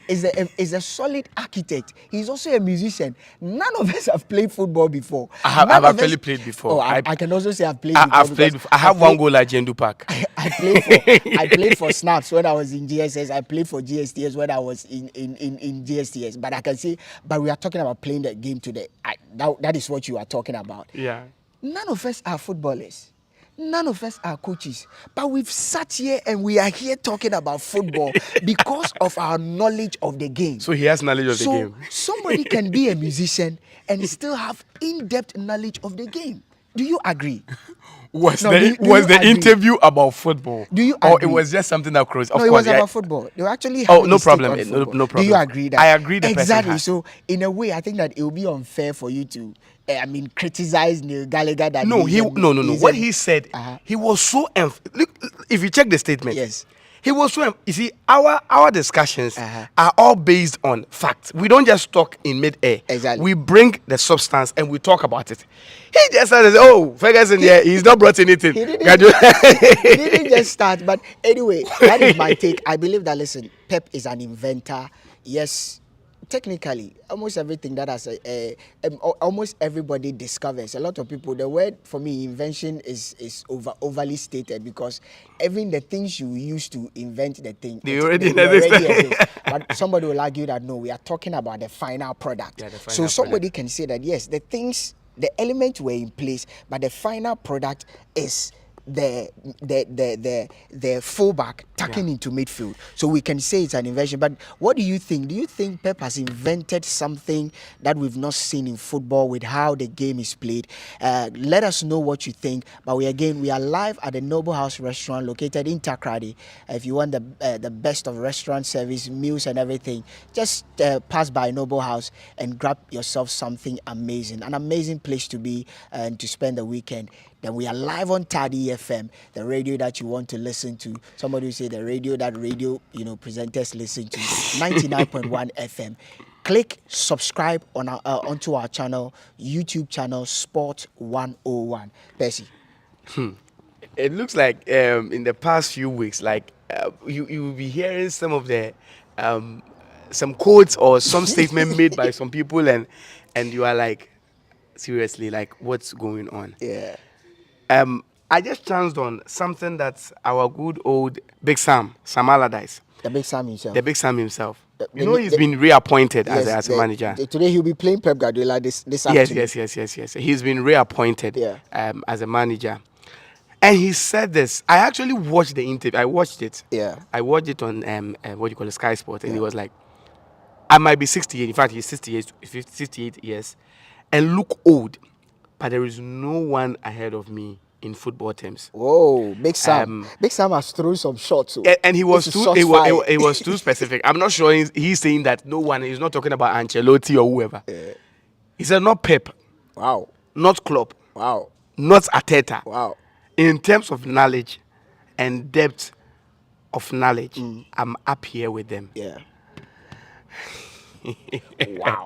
is a solid architect. He's also a musician. None of us have played football before. I've actually played before. Oh, I can also say I've played before. I've played before. I have one goal at Jendu Park. I played for Snaps when I was in GSS. I played for GSTS when I was in GSTS. But I can say, but we are talking about playing the game today. That is what you are talking about. Yeah. None of us are footballers. None of us are coaches. But we've sat here and we are here talking about football because of our knowledge of the game. So he has knowledge of the game. So somebody can be a musician and still have in-depth knowledge of the game. Do you agree? Was the interview about football? Do you agree? Or it was just something that crossed? No, it was about football. They were actually no problem. No problem. Do you agree that? I agree that exactly. So in a way, I think that it will be unfair for you to criticize Neil Gallagher. That no. What he said, he was so look, if you check the statement, yes, He was so. You see, our discussions Uh-huh. are all based on facts. We don't just talk in mid-air. Exactly. We bring the substance and we talk about it. He just said, "Oh, Ferguson, yeah, he's not brought anything." He didn't, Graduate- he didn't just start. But anyway, that is my take. I believe that, listen, Pep is an inventor. Yes, technically, almost everything that has almost everybody discovers. A lot of people, the word for me, invention is overly stated, because even the things you use to invent the thing, They already exist. exist. But somebody will argue that no, we are talking about the final product. Yeah, the So final somebody can say that yes, the things, the elements were in place, but the final product is the fullback tucking into midfield. So we can say it's an invention. But what do you think? Do you think Pep has invented something that we've not seen in football with how the game is played? Let us know what you think. But we are live at the Noble House restaurant located in Takrady. If you want the best of restaurant service, meals and everything, just pass by Noble House and grab yourself something amazing. An amazing place to be and to spend the weekend. Then we are live on Tadi FM, the radio that you want to listen to. Somebody will say the radio that presenters listen to. 99.1 FM. Click subscribe on onto our channel, YouTube channel, Sport 101. Percy. It looks like in the past few weeks, like you will be hearing some of the some quotes or some statement made by some people, and you are like, seriously, like, what's going on? Yeah. I just chanced on something that our good old Big Sam Allardyce, The Big Sam himself. the Big Sam himself. The- He's been reappointed Yes, as a manager. Today he'll be playing Pep Guardiola this Yes, afternoon. yes. He's been reappointed Yeah. as a manager. And he said this. I actually watched the interview. I watched it. Yeah. I watched it on what do you call it, Sky Sport, and he was like, I might be 68. In fact, he's 68 years, and look old, but there is no one ahead of me in football terms. Whoa, Big Sam. Big Sam has thrown some shots. So And he was this is too. shots It was, fired. it was too specific. I'm not sure he's saying that no one. He's not talking about Ancelotti or whoever. He said not Pep, Wow. not Klopp, Wow. not Arteta. Wow. In terms of knowledge and depth of knowledge, I'm up here with them. Yeah. Wow.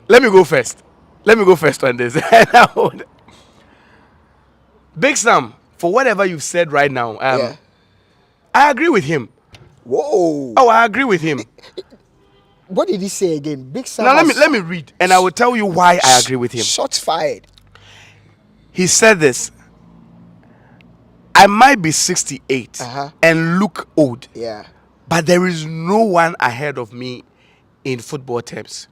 Let me go first. On this. Big Sam, for whatever you've said right now, Yeah. I agree with him. Whoa. Oh, I agree with him. What did he say again? Big Sam. Now has let me read, and I will tell you why I agree with him. Shots fired. He said this. I might be 68 Uh-huh. and look old, Yeah. but there is no one ahead of me in football terms.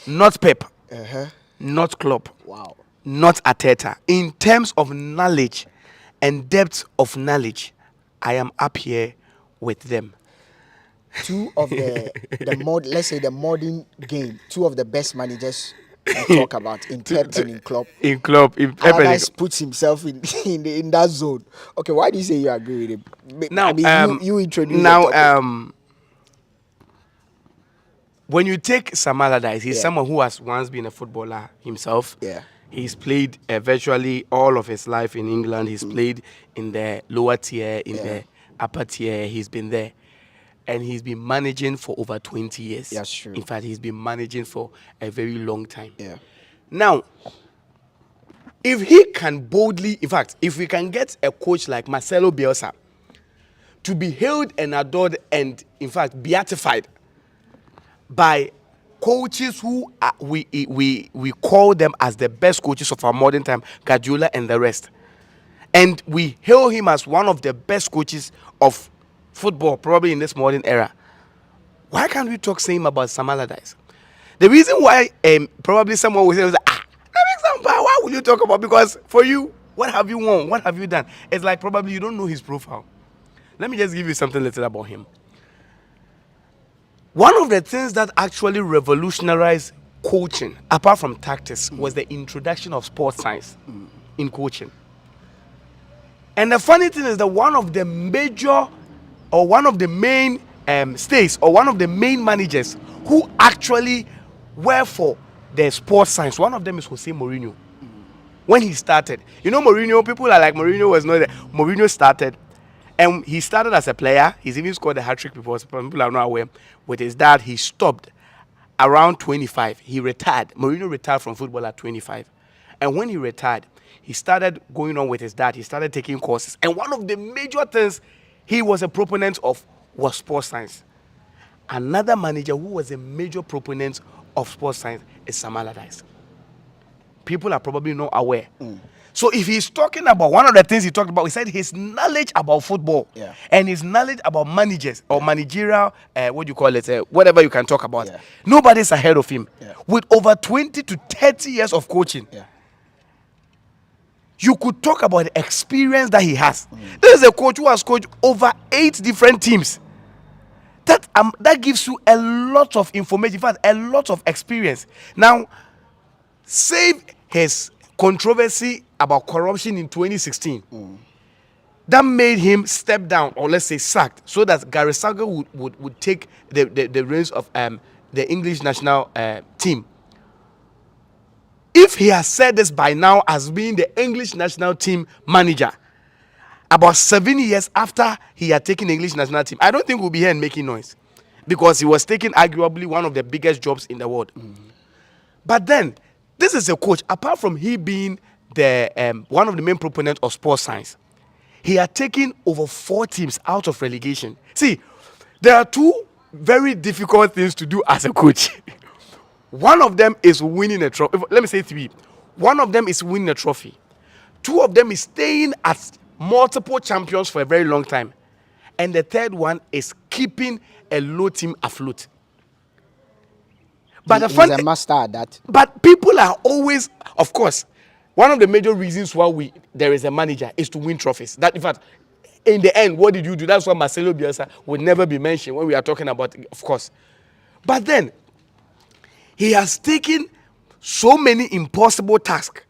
Not Pep, Uh-huh. not Klopp, Wow. not Arteta. In terms of knowledge and depth of knowledge, I am up here with them. Two of let's say the modern game, two of the best managers we talk about in Pep and in Klopp. In Klopp, in Pep and in Allardyce puts himself in that zone. Okay, why do you say you agree with him? Now, I mean, you introduce the now, topic. when you take Sam Allardyce, he's Yeah. someone who has once been a footballer himself. Yeah. He's played virtually all of his life in England. He's played in the lower tier, in the upper tier. He's been there. And he's been managing for over 20 years. That's true. In fact, he's been managing for a very long time. Yeah. Now, if he can boldly, in fact, if we can get a coach like Marcelo Bielsa to be hailed and adored and, in fact, beatified by coaches who we call them as the best coaches of our modern time, Guardiola and the rest, and we hail him as one of the best coaches of football, probably in this modern era, why can't we talk same about Sam Allardyce? The reason why probably someone will say, that makes some power. Why would you talk about? Because for you, what have you won? What have you done? It's like probably you don't know his profile. Let me just give you something little about him. One of the things that actually revolutionized coaching, apart from tactics, was the introduction of sports science in coaching. And the funny thing is that one of the major or one of the main states or one of the main managers who actually were for the sports science, one of them is Jose Mourinho. When he started, Mourinho, people are like, Mourinho was not there. Mourinho started, And he started as a player. He's even scored a hat-trick before. Some people are not aware. With his dad, he stopped around 25. He retired. Mourinho retired from football at 25. And when he retired, he started going on with his dad. He started taking courses. And one of the major things he was a proponent of was sports science. Another manager who was a major proponent of sports science is Sam Allardyce. People are probably not aware. So if he's talking about, one of the things he talked about, he said his knowledge about football and his knowledge about managers or managerial, what do you call it, whatever you can talk about. Nobody's ahead of him. With over 20 to 30 years of coaching. You could talk about the experience that he has. This is a coach who has coached over 8 different teams. That gives you a lot of information, in fact, a lot of experience. Now, save his controversy about corruption in 2016. That made him step down, or let's say sacked, so that Gary Southgate would take the reins of the English national team. If he has said this by now as being the English national team manager, about 7 years after he had taken the English national team, I don't think we'll be here and making noise, because he was taking arguably one of the biggest jobs in the world. But then, this is a coach, apart from he being the one of the main proponents of sports science, he had taken over 4 teams out of relegation. See, there are 2 very difficult things to do as a coach. One of them is winning a trophy. Let me say 3. One of them is winning a trophy. 2 of them is staying as multiple champions for a very long time. And the third one is keeping a low team afloat. But he's a master at that. But people are always, of course, one of the major reasons why there is a manager is to win trophies. That, in fact, in the end, what did you do? That's why Marcelo Bielsa would never be mentioned when we are talking about, of course. But then, he has taken so many impossible tasks,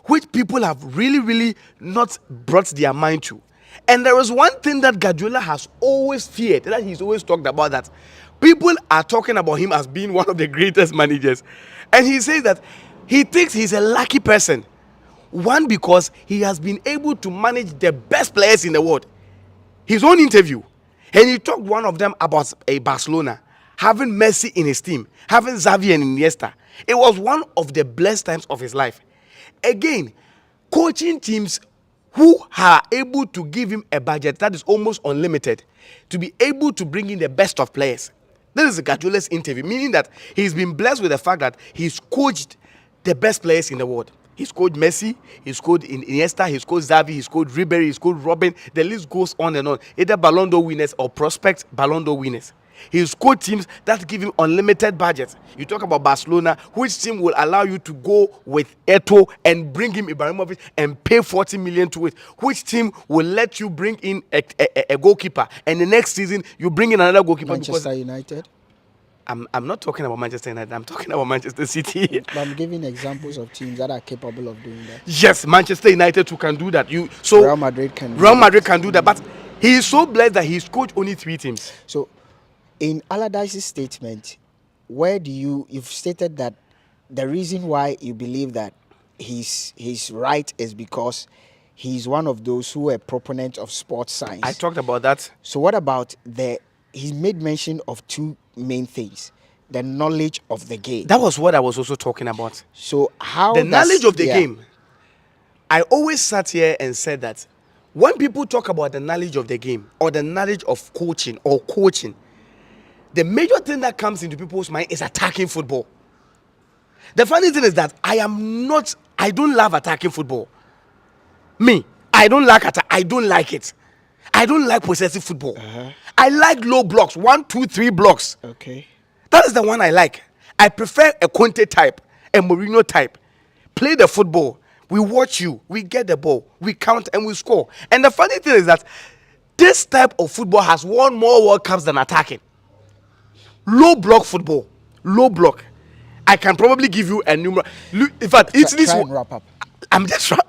which people have really, really not brought their mind to. And there is one thing that Guardiola has always feared, that he's always talked about, that people are talking about him as being one of the greatest managers. And he says that he thinks he's a lucky person. One, because he has been able to manage the best players in the world. His own interview, and he talked one of them about a Barcelona, having Messi in his team, having Xavi and Iniesta. It was one of the blessed times of his life. Again, coaching teams who are able to give him a budget that is almost unlimited to be able to bring in the best of players. This is Guardiola's interview, meaning that he's been blessed with the fact that he's coached the best players in the world. He's coached Messi, he's coached Iniesta, he's coached Xavi, he's coached Ribery, he's coached Robin. The list goes on and on. Either Ballon d'Or winners or prospect Ballon d'Or winners. He's coached teams that give him unlimited budgets. You talk about Barcelona, which team will allow you to go with Eto'o and bring him Ibrahimovic and pay 40 million to it? Which team will let you bring in a goalkeeper and the next season you bring in another goalkeeper? Manchester United? I'm not talking about Manchester United. I'm talking about Manchester City. But I'm giving examples of teams that are capable of doing that. Yes, Manchester United too can do that. Real Madrid can do that. But he is so blessed that he's coached only 3 teams. So, in Allardyce's statement, you've stated that the reason why you believe that he's right is because he's one of those who are proponents of sports science. I talked about that. So what about he made mention of 2 main things: the knowledge of the game. That was what I was also talking about. So knowledge of the game. I always sat here and said that when people talk about the knowledge of the game or the knowledge of coaching or coaching, the major thing that comes into people's mind is attacking football. The funny thing is that I don't love attacking football. I don't like it. I don't like possessive football. I like low blocks, 1, 2, 3 blocks. Okay. That is the one I like. I prefer a Conte type, a Mourinho type. Play the football. We watch you. We get the ball. We count and we score. And the funny thing is that this type of football has won more World Cups than attacking. Low block football. Low block. I can probably give you a number. In fact, try and wrap up.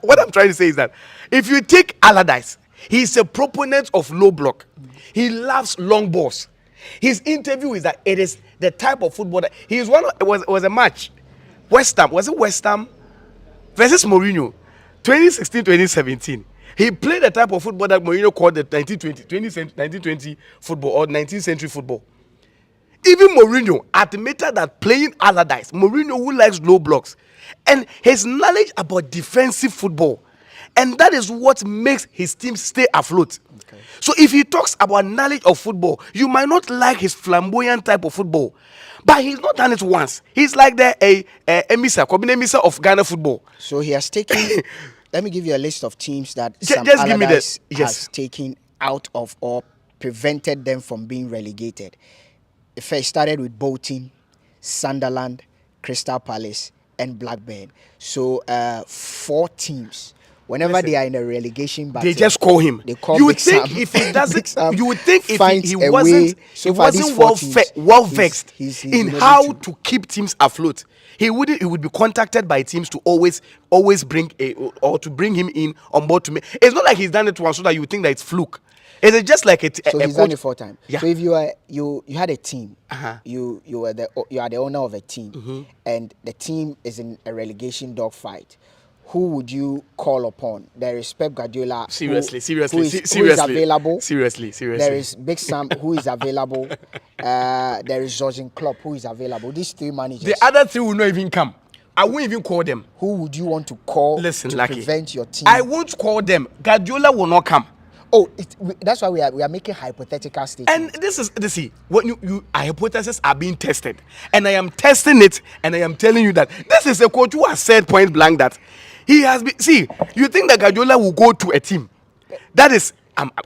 What I'm trying to say is that if you take Allardyce, he's a proponent of low block. He loves long balls. His interview is that it is the type of football that he is it was a match. West Ham versus Mourinho, 2016-2017. He played the type of football that Mourinho called the 1920 football or 19th century football. Even Mourinho admitted that playing Allardyce, Mourinho who likes low blocks, and his knowledge about defensive football, and that is what makes his team stay afloat. Okay. So if he talks about knowledge of football, you might not like his flamboyant type of football, but he's not done it once. He's like the emissary of Ghana football. So he has taken. Let me give you a list of teams that Just Sam give me Allardyce this. has taken out of or prevented them from being relegated. It first started with Bolton, Sunderland, Crystal Palace, and Blackburn. So 4 teams. Whenever they are in a relegation battle, they just call him. They call you would Big think Sam. if he doesn't, Sam you would think if he a wasn't, way. he So far, these wasn't 4 teams, well vexed he's in been how able to keep teams afloat. He would be contacted by teams to always bring or to bring him in on board to me. It's not like he's done it once so that you would think that it's fluke. It's just like So he's done it 4 times. Yeah. So if you had a team, Uh-huh. you are the owner of a team, and the team is in a relegation dogfight. Who would you call upon? There is Pep Guardiola. Seriously. Who is available. Seriously. There is Big Sam, who is available. There is Jurgen Klopp, who is available. These 3 managers. The other 3 will not even come. I won't even call them. Who would you want to call Listen, to Lucky, prevent your team? I won't call them. Guardiola will not come. Oh, that's why we are making hypothetical statements. And this see when our hypotheses are being tested, and I am testing it, and I am telling you that this is a coach who has said point blank that he has been. See, you think that Guardiola will go to a team? That is,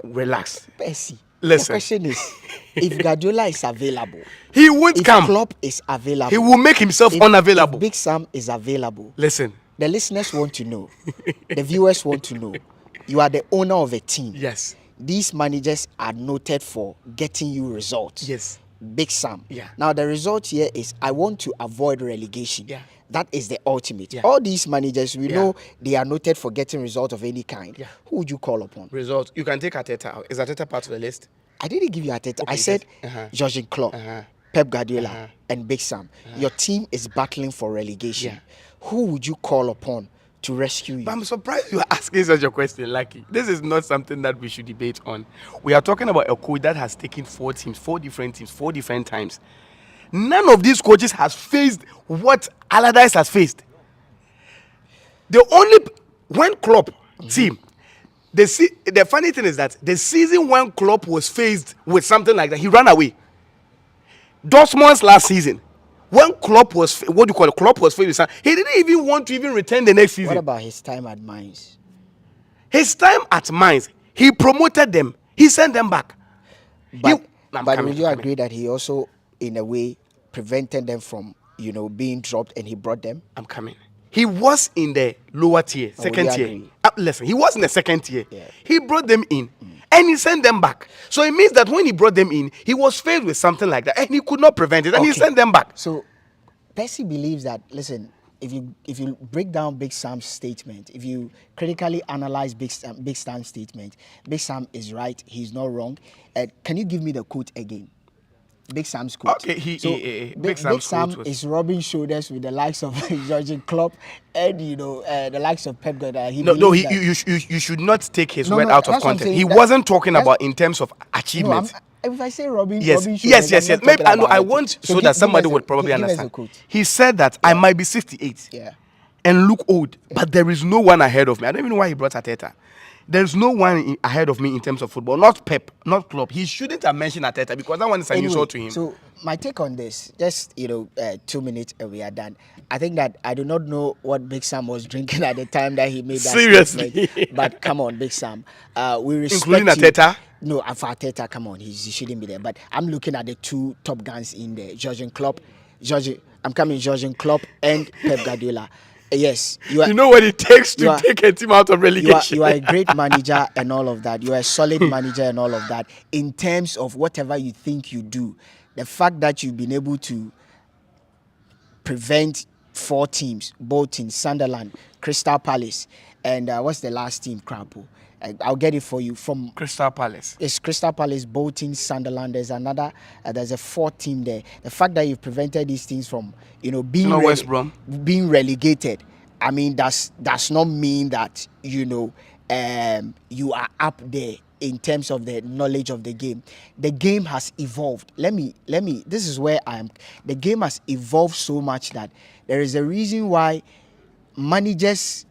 relax. Percy, Listen. the question is, if Guardiola is available, He won't if come. Klopp is available, He will make himself unavailable. If Big Sam is available, Listen. the listeners want to know, the viewers want to know. You are the owner of a team. Yes. These managers are noted for getting you results. Yes. Big Sam. Yeah. Now the result here is I want to avoid relegation. Yeah. That is the ultimate. Yeah. All these managers, we Yeah. know they are noted for getting results of any kind. Yeah. Who would you call upon? Result. You can take Arteta out. Is Arteta part of the list? I didn't give you Arteta. I Okay, said yes. Jurgen Klopp, Pep Guardiola, and Big Sam. Your team is battling for relegation. Yeah. Who would you call upon to rescue you? But I'm surprised you are asking such a question, Lucky. This is not something that we should debate on. We are talking about a coach that has taken 4 teams, 4 different teams, 4 different times. None of these coaches has faced what Allardyce has faced. The only when Klopp team, the funny thing is that the season when Klopp was faced with something like that, he ran away. Dortmund's last season, when Klopp was Klopp was faced with something, he didn't even want to even return the next season. What about his time at Mainz? His time at Mainz, he promoted them. He sent them back. But would you agree that he also, in a way, prevented them from, being dropped, and he brought them? I'm coming. He was in the lower tier, second tier. Listen, he was in the second tier. Yeah. He brought them in, and he sent them back. So it means that when he brought them in, he was faced with something like that, and he could not prevent it, and he sent them back. So, Percy believes that, listen, if you break down Big Sam's statement, if you critically analyze Big Sam's statement, Big Sam is right, he's not wrong. Can you give me the quote again? Big Sam's quote. Okay, Big Sam is rubbing shoulders with the likes of Jurgen Klopp and the likes of Pep Guardiola. You should not take his word out of context. He wasn't talking about in terms of achievement. If I say rubbing yes. shoulders, Maybe I want so that somebody would probably understand. He said that I might be 68 and look old, but there is no one ahead of me. I don't even know why he brought Arteta. There's no one ahead of me in terms of football. Not Pep, not Klopp. He shouldn't have mentioned Arteta because that one is an insult to him. So my take on this, just 2 minutes and we are done. I think that I do not know what Big Sam was drinking at the time that he made that Seriously. statement. But come on, Big Sam. We respect including Arteta. No, for Arteta, come on, he shouldn't be there. But I'm looking at the 2 top guns in there, Jurgen Klopp, Jurgen Klopp and Pep Guardiola. Yes, you know what it takes to take a team out of relegation. You are a great manager and all of that. You are a solid manager and all of that. In terms of whatever you think you do, the fact that you've been able to prevent 4 teams, both in Sunderland, Crystal Palace, and what's the last team, Crampo? I'll get it for you from Crystal Palace. It's Crystal Palace, Bolton, Sunderland. There's another. There's a 4th team there. The fact that you've prevented these teams from, being West Brom being relegated. I mean, does not mean that you are up there in terms of the knowledge of the game. The game has evolved. Let me. This is where I am. The game has evolved so much that there is a reason why managers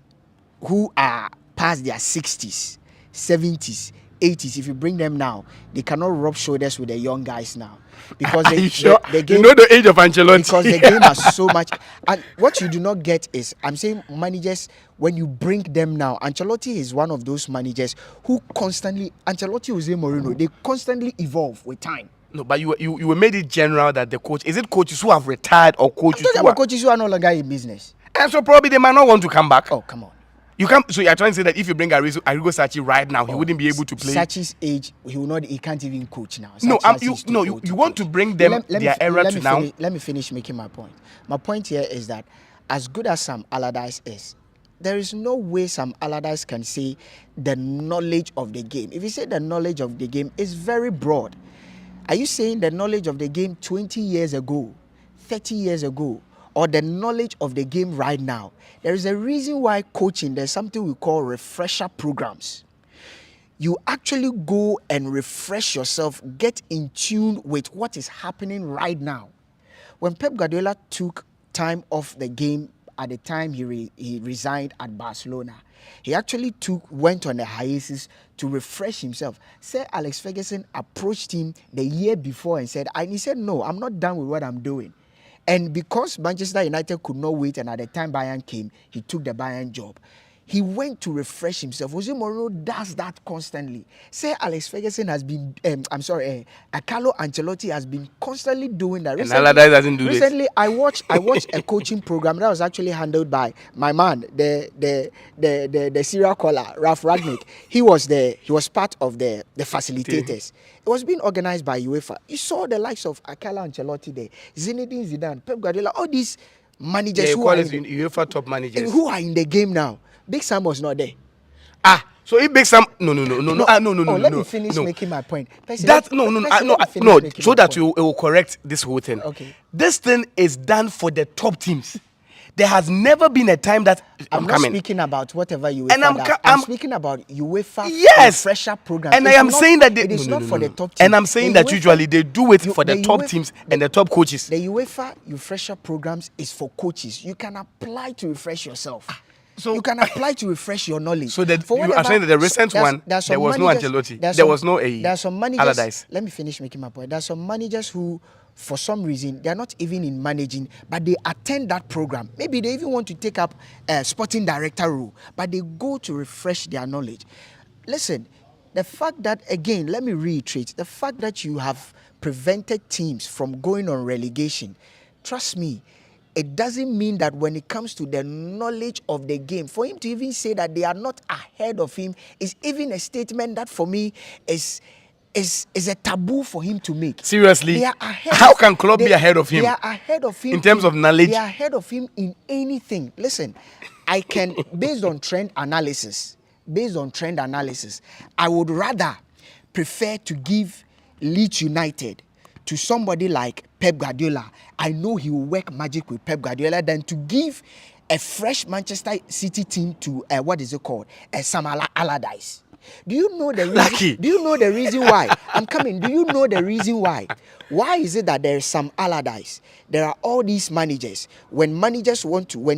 who are past their 60s, 70s, 80s, if you bring them now, they cannot rub shoulders with the young guys now. Because Are you sure? the game, you know the age of Ancelotti. because the game has so much. And what you do not get is, I'm saying managers, when you bring them now, Ancelotti is one of those managers who constantly, Ancelotti, Jose Mourinho, they constantly evolve with time. No, but you were made it general that the coach, is it coaches who have retired or I'm coaches talking who about are, coaches who are no longer in business. and so probably they might not want to come back. Oh, come on. You can't. So you're trying to say that if you bring Arrigo Sacchi right now, he wouldn't be able to play. Sachi's age, he will not. He can't even coach now. No, Sachi you is too no, old you, to you want coach. to bring them their era let to me now. Let me finish making my point. My point here is that as good as Sam Allardyce is, there is no way Sam Allardyce can say the knowledge of the game. If you say the knowledge of the game, it's very broad. Are you saying the knowledge of the game 20 years ago, 30 years ago, or the knowledge of the game right now? There is a reason why coaching, there's something we call refresher programs. You actually go and refresh yourself, get in tune with what is happening right now. When Pep Guardiola took time off the game at the time he resigned at Barcelona, he actually went on a hiatus to refresh himself. Sir Alex Ferguson approached him the year before and he said, no, I'm not done with what I'm doing. And because Manchester United could not wait, and at the time Bayern came, he took the Bayern job. He went to refresh himself. Jose Mourinho does that constantly. Sir Alex Ferguson has been, Carlo Ancelotti has been constantly doing that. And Allardyce doesn't do this. Recently, I watched a coaching program that was actually handled by my man, the serial caller, Ralph Ragnick. He was part of the facilitators. It was being organized by UEFA. You saw the likes of Carlo Ancelotti there, Zinedine Zidane, Pep Guardiola, all these managers who are UEFA top managers who are in the game now. Big Sam was not there. So if Big Sam, no. Let me finish making my point. So that it will correct this whole thing. Okay. This thing is done for the top teams. There has never been a time that I'm not speaking about whatever UEFA. And I'm speaking about UEFA refresher program. And I am saying that it is not for the top teams. And I'm saying that usually they do it for the top teams and the top coaches. The UEFA refresher programs is for coaches. You can apply to refresh yourself. So you can apply to refresh your knowledge. So that you are saying that the recent one, there was no Ancelotti, there was no Allardyce. Let me finish making my point. There are some managers who, for some reason, they are not even in managing, but they attend that program. Maybe they even want to take up a sporting director role, but they go to refresh their knowledge. Listen, the fact that, again, let me reiterate, the fact that you have prevented teams from going on relegation, trust me, it doesn't mean that when it comes to the knowledge of the game, for him to even say that they are not ahead of him is even a statement that for me is a taboo for him to make. Seriously? They are ahead. How can Klopp be ahead of him? They are ahead of him in terms of knowledge. They are ahead of him in anything. Listen, I can, based on trend analysis, I would rather prefer to give Leeds United to somebody like Pep Guardiola. I know he will work magic with Pep Guardiola than to give a fresh Manchester City team to Sam Allardyce. Do you know the reason? Lucky. Do you know the reason why? I'm coming. Do you know the reason why? Why is it that there is Sam Allardyce? There are all these managers. When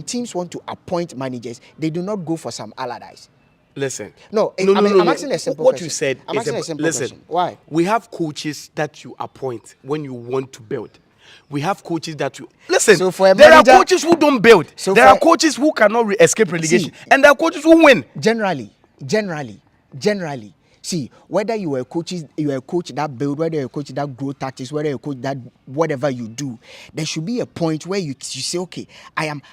teams want to appoint managers, they do not go for Sam Allardyce. Listen. I'm asking a simple what question. You said I'm asking a simple question. Why? We have coaches that you appoint when you want to build. We have coaches that you listen. So for a there manager, are coaches who don't build. There are coaches who cannot escape relegation, and there are coaches who win. Generally. See, whether you are a coach that build, whether you're a coach that grow tactics, whether you're a coach that whatever you do, there should be a point where you say, okay,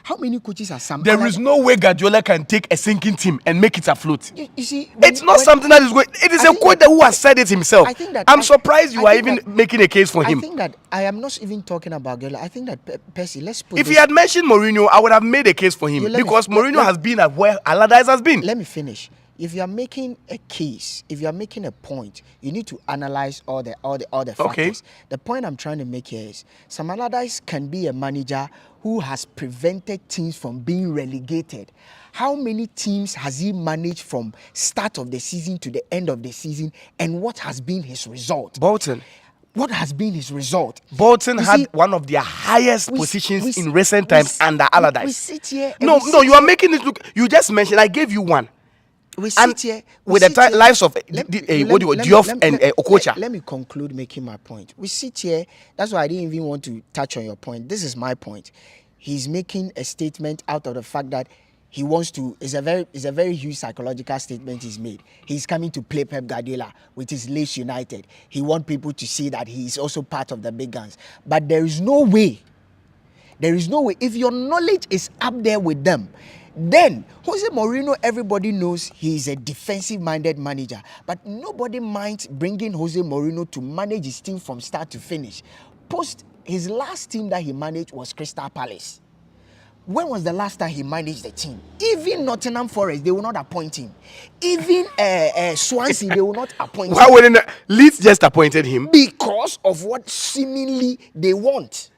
how many coaches are Sam? There is no way Guardiola can take a sinking team and make it afloat. You see, it's not something that is going. It is a coach who has said it himself. I'm surprised you are even making a case for him. I think that I am not even talking about Guardiola. I think that Percy, let's put. If he had mentioned Mourinho, I would have made a case for him because Mourinho has been at where Allardyce has been. Let me finish. if you are making a case, if you are making a point, you need to analyze all the factors. The point I'm trying to make here is Sam Allardyce can be a manager who has prevented teams from being relegated. How many teams has he managed from start of the season to the end of the season, and what has been his result? Bolton. What has been his result? Bolton had one of their highest positions in recent times under Allardyce. We sit here. No, you are making it look. You just mentioned. I gave you one. We sit here with the lives of Diop and Okocha. Let me conclude making my point. We sit here. That's why I didn't even want to touch on your point. This is my point. He's making a statement out of the fact that he wants to. It's a very huge psychological statement he's made. He's coming to play Pep Guardiola with his Leeds United. He wants people to see that he is also part of the big guns. But there is no way. There is no way. If your knowledge is up there with them, then Jose Mourinho, everybody knows he is a defensive-minded manager. But nobody minds bringing Jose Mourinho to manage his team from start to finish. His last team that he managed was Crystal Palace. When was the last time he managed the team? Even Nottingham Forest, they will not appoint him. Even Swansea, they will not appoint him. Why wouldn't Leeds just appointed him? Because of what seemingly they want.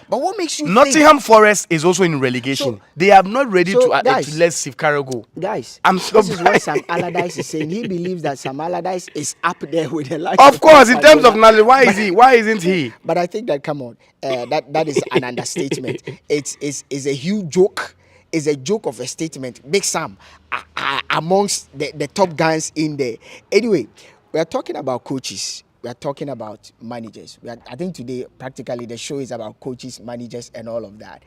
But what makes you Nottingham Forest is also in relegation. They are not ready to let Steve Carroll go. Guys, I'm surprised. This is what Sam Allardyce is saying. He believes that Sam Allardyce is up there with the likes of course, in terms of knowledge, why is he? Why isn't he? But I think that, come on, that is an understatement. It's a huge joke. It's a joke of a statement. Big Sam amongst the top guys in there. Anyway, we are talking about coaches. We are talking about managers. I think today, practically, the show is about coaches, managers, and all of that.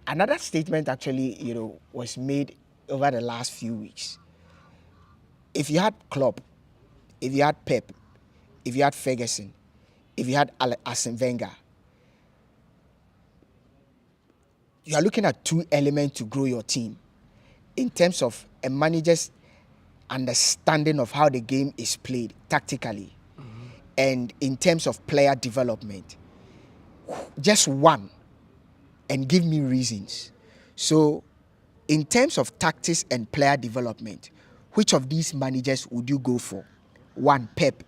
Another statement actually, was made over the last few weeks. If you had Klopp, if you had Pep, if you had Ferguson, if you had Arsene Wenger, you are looking at two elements to grow your team in terms of a manager's understanding of how the game is played tactically, and in terms of player development. Just one, and give me reasons. So, in terms of tactics and player development, which of these managers would you go for? 1, Pep.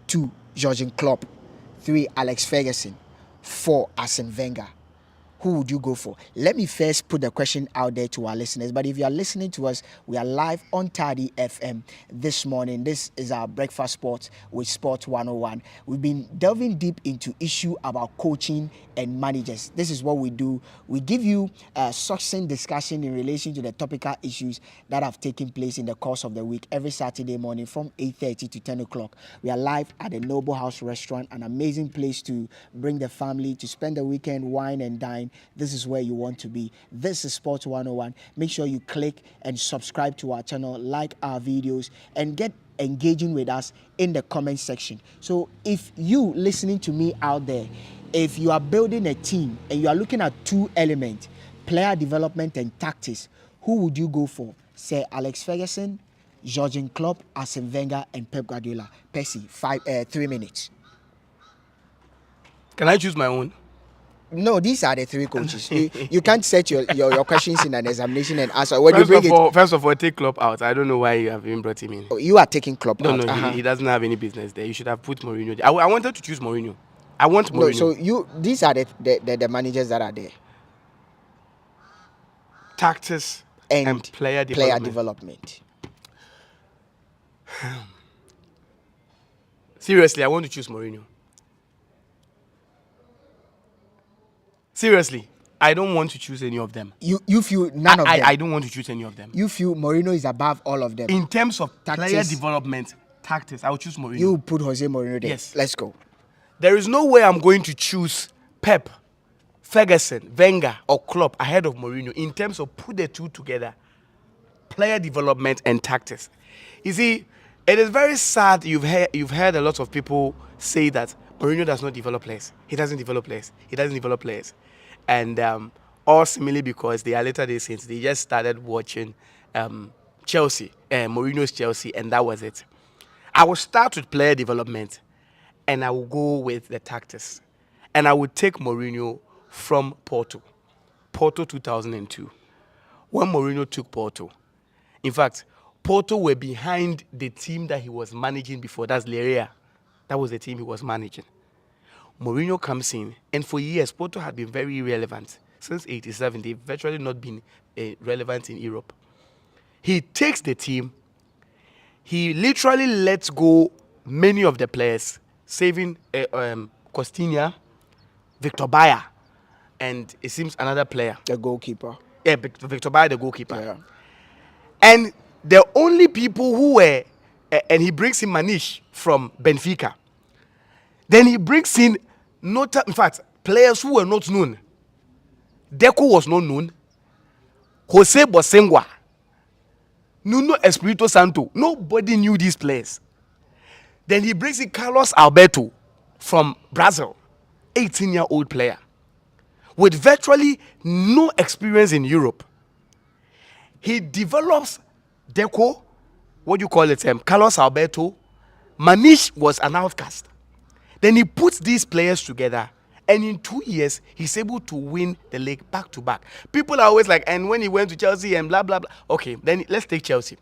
2, Jurgen Klopp. 3, Alex Ferguson. 4, Arsene Wenger. Who would you go for? Let me first put the question out there to our listeners. But if you are listening to us, we are live on Tardy FM this morning. This is our Breakfast Sports with Sports 101. We've been delving deep into issue about coaching and managers. This is what we do. We give you a succinct discussion in relation to the topical issues that have taken place in the course of the week every Saturday morning from 8:30 to 10 o'clock. We are live at the Noble House Restaurant, an amazing place to bring the family to spend the weekend, wine and dine. This is where you want to be. This is Sports 101. Make sure you click and subscribe to our channel, like our videos, and get engaging with us in the comment section. So if you listening to me out there, if you are building a team and you are looking at two elements, player development and tactics, who would you go for? Say Alex Ferguson, Jurgen Klopp, Arsene Wenger, and Pep Guardiola. Percy, 3 minutes. Can I choose my own? No, these are the three coaches. You can't set your questions in an examination and answer. First of all, take Klopp out. I don't know why you have even brought him in. Oh, you are taking Klopp out. No, he doesn't have any business there. You should have put Mourinho there. I wanted to choose Mourinho. I want Mourinho. No, so these are the managers that are there. Tactics and player development. Seriously, I want to choose Mourinho. Seriously, I don't want to choose any of them. You feel none of them? I don't want to choose any of them. You feel Mourinho is above all of them? In terms of player development, tactics, I will choose Mourinho. You put Jose Mourinho there? Yes. Let's go. There is no way I'm going to choose Pep, Ferguson, Wenger, or Klopp ahead of Mourinho in terms of put the two together, player development and tactics. You see, it is very sad you've heard a lot of people say that Mourinho does not develop players. He doesn't develop players. And all similarly because they are later days since they just started watching Chelsea, Mourinho's Chelsea, and that was it. I will start with player development and I will go with the tactics. And I would take Mourinho from Porto 2002. When Mourinho took Porto, In fact, Porto were behind the team that he was managing before. That's Leiria. That was the team he was managing. Mourinho comes in, and for years, Porto had been very irrelevant. Since 87, they've virtually not been relevant in Europe. He takes the team. He literally lets go many of the players, saving Costinha, Victor Bayer, and it seems another player. The goalkeeper. Yeah, Victor Bayer, the goalkeeper. Yeah. And the only people who were, and he brings in Manish from Benfica. Then he brings in, in fact, players who were not known. Deco was not known. Jose Bosengua. Nuno Espirito Santo. Nobody knew these players. Then he brings in Carlos Alberto from Brazil. 18-year-old player. With virtually no experience in Europe. He develops Deco, what do you call it? Carlos Alberto. Manish was an outcast. Then he puts these players together, and in 2 years, he's able to win the league back to back. People are always like, and when he went to Chelsea and blah, blah, blah. Okay, then let's take Chelsea.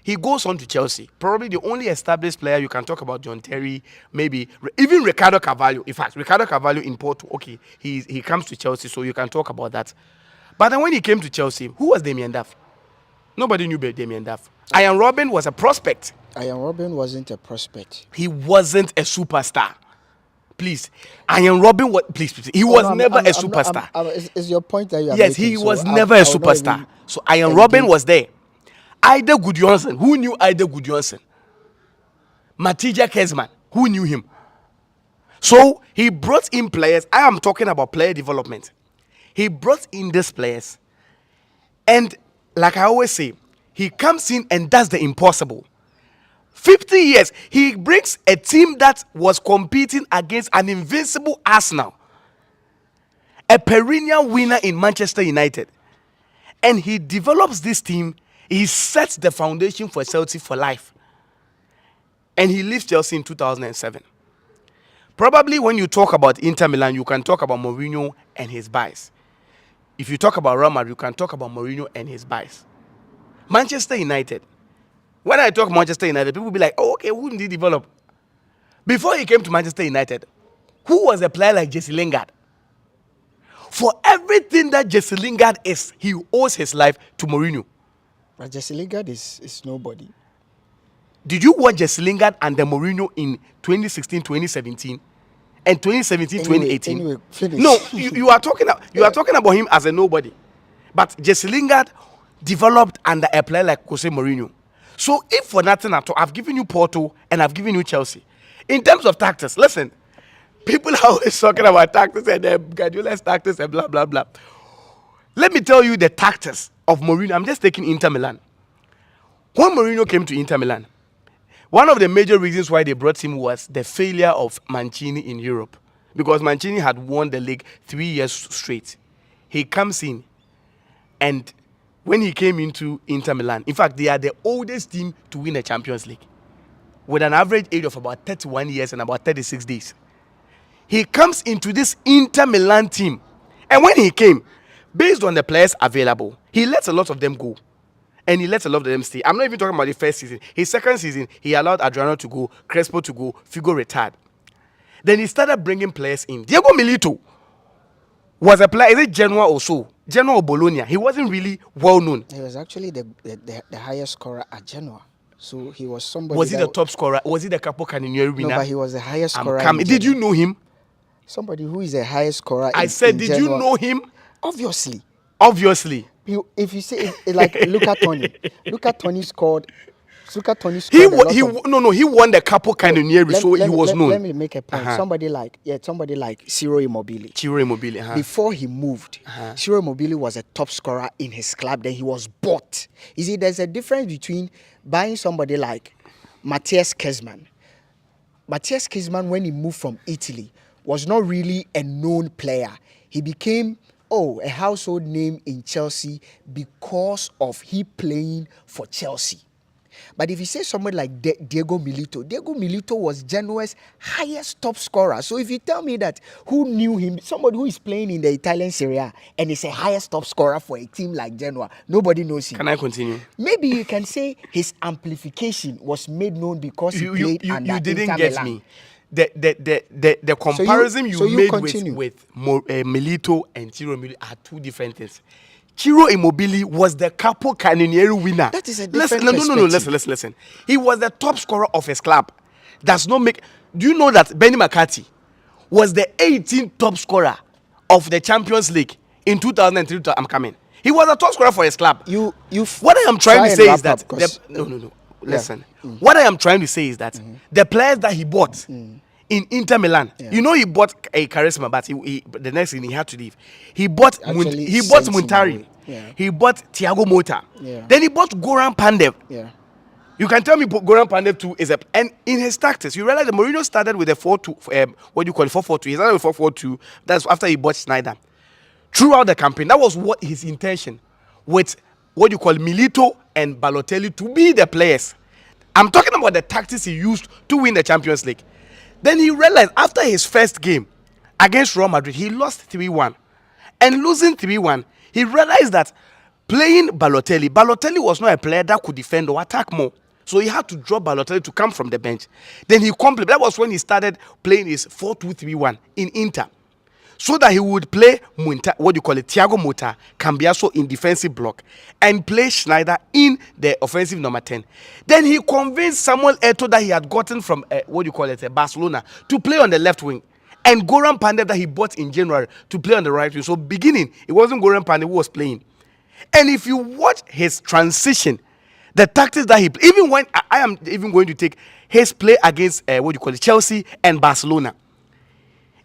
He goes on to Chelsea. Probably the only established player you can talk about, John Terry, maybe even Ricardo Carvalho. In fact, Ricardo Carvalho in Porto, okay, he comes to Chelsea, so you can talk about that. But then when he came to Chelsea, who was Damien Duff? Nobody knew Damien Duff. Ian Robben was a prospect. Ian Robben wasn't a prospect. He wasn't a superstar. Please, Ian Robben was. Please, he was never a superstar. Is your point that you are yes, making? he was never a superstar. So Ian Robben was there. Ida Gudjohnsen, who knew Ida Gudjohnsen? Matija Kezman, who knew him? So he brought in players. I am talking about player development. He brought in these players, and like I always say, he comes in and does the impossible. 50 years, he brings a team that was competing against an invincible Arsenal, a perennial winner in Manchester United, and he develops this team. He sets the foundation for Chelsea for life, and he leaves Chelsea in 2007. Probably when you talk about Inter Milan, you can talk about Mourinho and his bias. If you talk about Real Madrid, you can talk about Mourinho and his bias. Manchester United. When I talk Manchester United, people will be like, oh, okay, who did he develop? Before he came to Manchester United, who was a player like Jesse Lingard? For everything that Jesse Lingard is, he owes his life to Mourinho. But Jesse Lingard is nobody. Did you watch Jesse Lingard and the Mourinho in 2016, 2017? And 2017, 2018? Anyway, finish. No, you are talking about him as a nobody. But Jesse Lingard developed under a player like Jose Mourinho. So if for nothing at all, I've given you Porto and I've given you Chelsea. In terms of tactics, listen, people are always talking about tactics and Guardiola's tactics and blah, blah, blah. Let me tell you the tactics of Mourinho. I'm just taking Inter Milan. When Mourinho came to Inter Milan, one of the major reasons why they brought him was the failure of Mancini in Europe. Because Mancini had won the league 3 years straight. He comes in, and when he came into Inter Milan, in fact, they are the oldest team to win a Champions League, with an average age of about 31 years and about 36 days. He comes into this Inter Milan team, and when he came, based on the players available, he lets a lot of them go. And he lets a lot of them stay. I'm not even talking about the first season. His second season, he allowed Adriano to go, Crespo to go, Figo retired. Then he started bringing players in. Diego Milito was a player, is it Genoa or so? Genoa or Bologna? He wasn't really well known. He was actually the highest scorer at Genoa. So he was somebody. Was he the top scorer? Was he the Capo Caninieri winner? No, but he was the highest scorer. Did you know him? Somebody who is the highest scorer. I said, did you know him? Obviously. Obviously. If you say like look at Tony. Look at Tony scored. Look at Tony He scored. he won the Capo Caninieri, so he was known. Let me make a point. Somebody like Ciro Immobile. Ciro Immobile. Before he moved, Ciro Immobile was a top scorer in his club. Then he was bought. You see, there's a difference between buying somebody like Matthias Kezman. Matthias Kezman, when he moved from Italy, was not really a known player. He became a household name in Chelsea because of he playing for Chelsea. But if you say someone like Diego Milito was Genoa's highest top scorer. So if you tell me that who knew him, somebody who is playing in the Italian Serie A and is a highest top scorer for a team like Genoa, nobody knows him. Can I continue? Maybe you can say his amplification was made known because he played under you didn't Inter get Milan. me. The comparison so you you made continue. with Milito and Ciro Immobile are two different things. Ciro Immobile was the Capo Cannonieri winner. That is a different No. Listen. He was the top scorer of his club. Does not make. Do you know that Benny McCarthy was the 18th top scorer of the Champions League in 2003? I'm coming. He was a top scorer for his club. What I am trying to say is that no. Listen. What I am trying to say is that the players that he bought in Inter Milan, you know, he bought a Charisma, but the next thing he had to leave. He bought Muntari. Yeah. He bought Thiago Motta. Yeah. Then he bought Goran Pandev. Yeah. You can tell me Goran Pandev too is and in his tactics, you realize that Mourinho started with a 4-2, what do you call it, 4-4-2. He started with 4-4-2. That's after he bought Schneider. Throughout the campaign, that was what his intention with what you call Milito and Balotelli to be the players. I'm talking about the tactics he used to win the Champions League. Then he realized after his first game against Real Madrid, he lost 3-1. And losing 3-1, he realized that playing Balotelli was not a player that could defend or attack more. So he had to drop Balotelli to come from the bench. Then he completed. That was when he started playing his 4-2-3-1 in Inter. So that he would play Thiago Motta, Cambiaso in defensive block, and play Schneider in the offensive number 10. Then he convinced Samuel Eto'o that he had gotten from Barcelona to play on the left wing, and Goran Pandev that he bought in January to play on the right wing. So beginning, it wasn't Goran Pandev who was playing. And if you watch his transition, the tactics that he even when I am even going to take his play against Chelsea and Barcelona.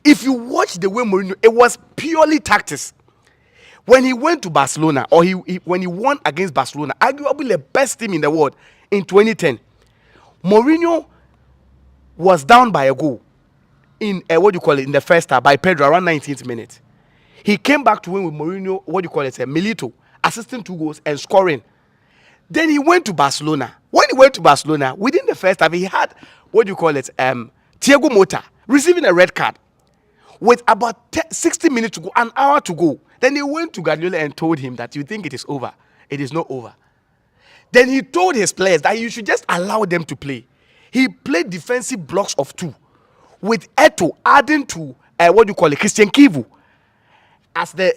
If you watch the way Mourinho, it was purely tactics. When he went to Barcelona, or when he won against Barcelona, arguably the best team in the world in 2010, Mourinho was down by a goal in in the first half by Pedro around 19th minute. He came back to win with Mourinho, Milito, assisting 2 goals and scoring. Then he went to Barcelona. When he went to Barcelona, within the first half, he had Thiago Motta receiving a red card. With about 60 minutes to go, an hour to go. Then he went to Guardiola and told him that you think it is over. It is not over. Then he told his players that you should just allow them to play. He played defensive blocks of 2, with Eto'o adding to Christian Kivu as the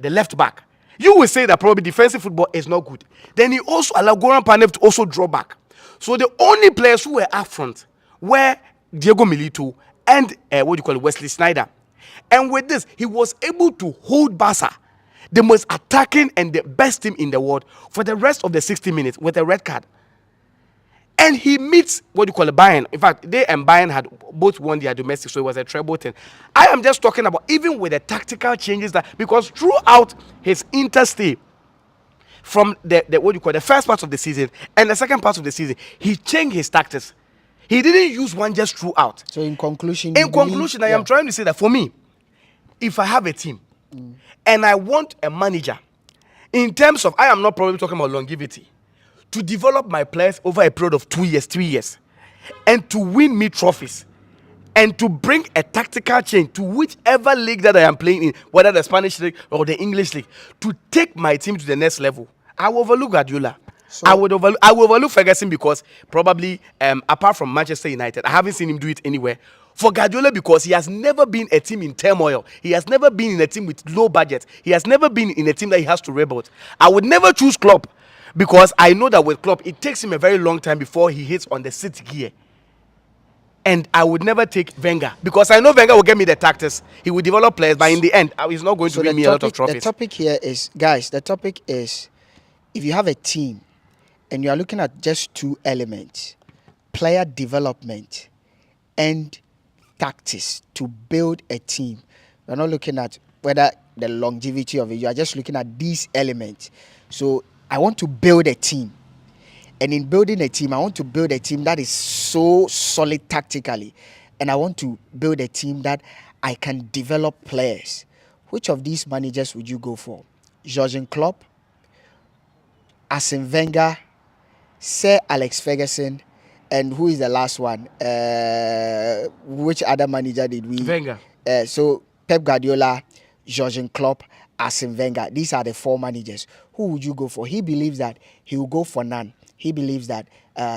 the left back. You will say that probably defensive football is not good. Then he also allowed Goran Pandev to also draw back. So the only players who were up front were Diego Milito and Wesley Sneijder. And with this, he was able to hold Barca, the most attacking and the best team in the world, for the rest of the 60 minutes with a red card. And he meets Bayern. In fact, they and Bayern had both won their domestic, so it was a treble thing. I am just talking about even with the tactical changes that, because throughout his interstay from the first part of the season and the second part of the season, he changed his tactics. He didn't use one just throughout. So in conclusion, I am trying to say that for me, if I have a team and I want a manager, in terms of, I am not probably talking about longevity, to develop my players over a period of 2 years, 3 years, and to win me trophies, and to bring a tactical change to whichever league that I am playing in, whether the Spanish league or the English league, to take my team to the next level, I will overlook Guardiola. So, I will overlook Ferguson because probably apart from Manchester United, I haven't seen him do it anywhere. For Guardiola, because he has never been a team in turmoil. He has never been in a team with low budget. He has never been in a team that he has to rebuild. I would never choose Klopp because I know that with Klopp, it takes him a very long time before he hits on the sixth gear. And I would never take Wenger because I know Wenger will get me the tactics. He will develop players, but in the end, he's not going to win me a lot of trophies. The topic here is, guys, if you have a team and you are looking at just 2 elements, player development and tactics to build a team. You're not looking at whether the longevity of it, you are just looking at these elements. So I want to build a team. And in building a team, I want to build a team that is so solid tactically. And I want to build a team that I can develop players. Which of these managers would you go for? Jurgen Klopp, Arsene Wenger, Sir Alex Ferguson, and who is the last one? Which other manager did we? Wenger. So Pep Guardiola, Jurgen Klopp, Arsene Wenger. These are the four managers. Who would you go for? He believes that he will go for none. He believes that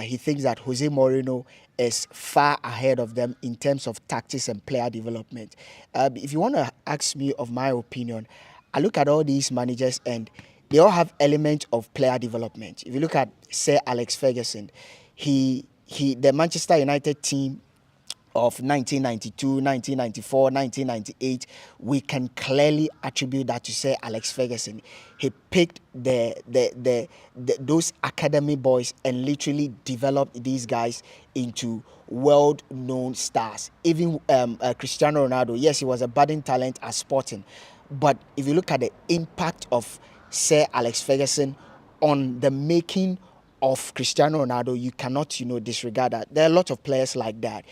he thinks that Jose Mourinho is far ahead of them in terms of tactics and player development. If you want to ask me of my opinion, I look at all these managers and they all have elements of player development. If you look at Sir Alex Ferguson, the Manchester United team of 1992, 1994, 1998, we can clearly attribute that to Sir Alex Ferguson. He picked those academy boys and literally developed these guys into world-known stars. Even Cristiano Ronaldo, yes, he was a budding talent at Sporting, but if you look at the impact of Sir Alex Ferguson on the making of Cristiano Ronaldo, you cannot, disregard that. There are a lot of players like that,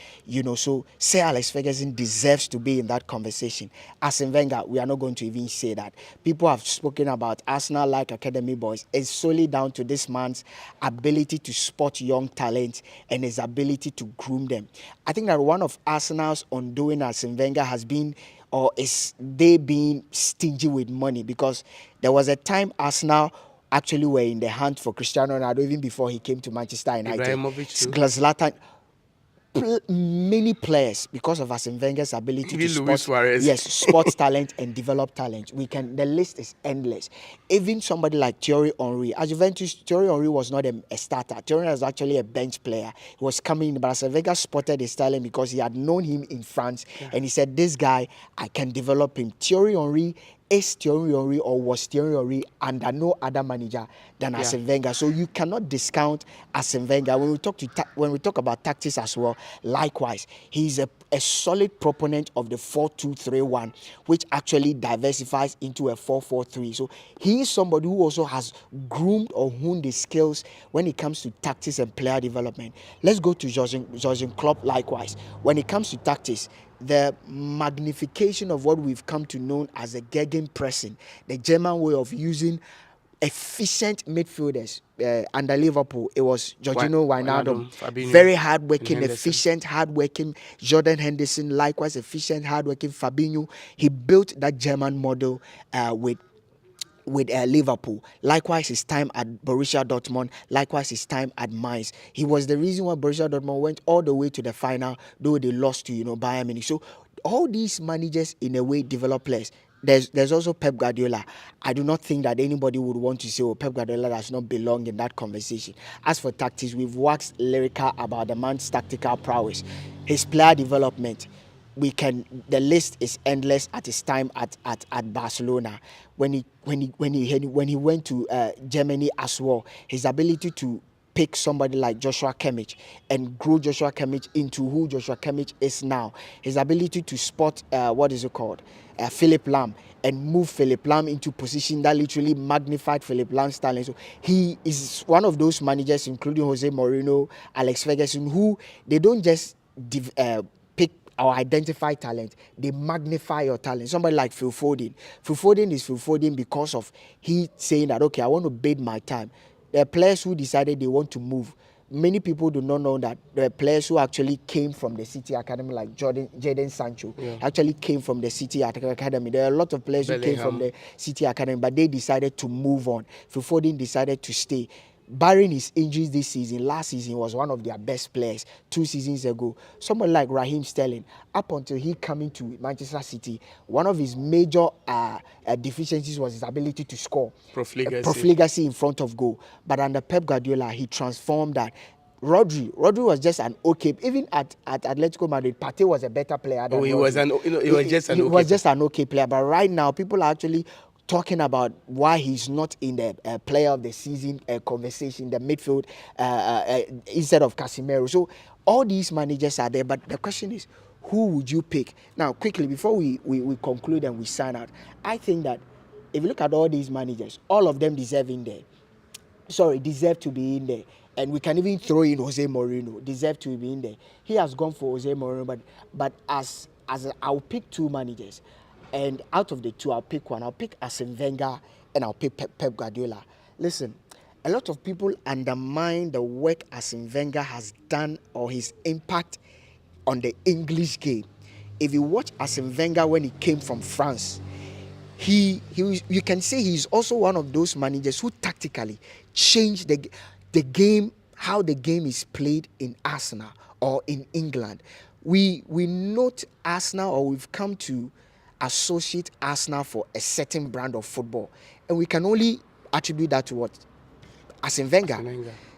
so Sir Alex Ferguson deserves to be in that conversation. Arsene Wenger, we are not going to even say that. People have spoken about Arsenal like academy boys. It's solely down to this man's ability to spot young talent and his ability to groom them. I think that one of Arsenal's undoing Arsene Wenger has been, or is they being stingy with money, because there was a time Arsenal actually were in the hunt for Cristiano Ronaldo even before he came to Manchester United. Ibrahimovic too. Zlatan, many players, because of Arsene Wenger's ability Even to Luis Suarez. yes, sports talent and develop talent. The list is endless. Even somebody like Thierry Henry. At Juventus, Thierry Henry was not a starter. Thierry was actually a bench player. He was coming in, but Arsene Wenger spotted his talent because he had known him in France, and he said, this guy, I can develop him. Thierry Henry is Thierry Henry, or was Thierry Henry, under no other manager than Arsene Wenger. So you cannot discount Arsene Wenger. When we talk about tactics as well, likewise, he's a solid proponent of the 4-2-3-1, which actually diversifies into a 4-4-3. So he is somebody who also has groomed or honed his skills when it comes to tactics and player development. Let's go to Jurgen Klopp. Likewise, when it comes to tactics, the magnification of what we've come to know as a gegenpressing, the German way of using efficient midfielders under Liverpool. It was Jorginho, Wijnaldum, Fabinho, very hardworking, and efficient, hardworking. Jordan Henderson, likewise efficient, hardworking. Fabinho. He built that German model with Liverpool. Likewise, his time at Borussia Dortmund. Likewise, his time at Mainz. He was the reason why Borussia Dortmund went all the way to the final, though they lost to Bayern Munich. So all these managers, in a way, develop players. There's also Pep Guardiola. I do not think that anybody would want to say, Pep Guardiola does not belong in that conversation. As for tactics, we've waxed lyrical about the man's tactical prowess, his player development. The list is endless at his time at Barcelona. When he went to Germany as well, his ability to pick somebody like Joshua Kimmich and grow Joshua Kimmich into who Joshua Kimmich is now. His ability to spot Philip Lahm, and move Philip Lahm into position that literally magnified Philip Lahm's talent. So he is one of those managers, including Jose Mourinho, Alex Ferguson, who they don't just pick or identify talent, they magnify your talent. Somebody like Phil Foden. Phil Foden is Phil Foden because of he saying that, okay, I want to bid my time. There are players who decided they want to move. Many people do not know that there are players who actually came from the City Academy, like Jadon Sancho, actually came from the City Academy. There are a lot of players who came from the City Academy, but they decided to move on. Phil Foden decided to stay. Barring his injuries this season, last season was one of their best players 2 seasons ago. Someone like Raheem Sterling, up until he coming to Manchester City, one of his major deficiencies was his ability to score. Profligacy in front of goal. But under Pep Guardiola, he transformed that. Rodri was just an okay. Even at Atletico Madrid, Partey was a better player than Rodri. He was just an okay player. But right now, people are actually talking about why he's not in the player of the season conversation, the midfield, instead of Casemiro. So all these managers are there, but the question is, who would you pick? Now, quickly, before we conclude and we sign out, I think that if you look at all these managers, all of them deserve to be in there. And we can even throw in Jose Mourinho, deserve to be in there. He has gone for Jose Mourinho, but as I'll pick 2 managers. And out of the 2, I'll pick one. I'll pick Arsene Wenger and I'll pick Pep Guardiola. Listen, a lot of people undermine the work Arsene Wenger has done or his impact on the English game. If you watch Arsene Wenger when he came from France, you can say he's also one of those managers who tactically changed the game, how the game is played in Arsenal or in England. We note Arsenal, or we've come to associate Arsenal for a certain brand of football, and we can only attribute that to what? Arsene Wenger.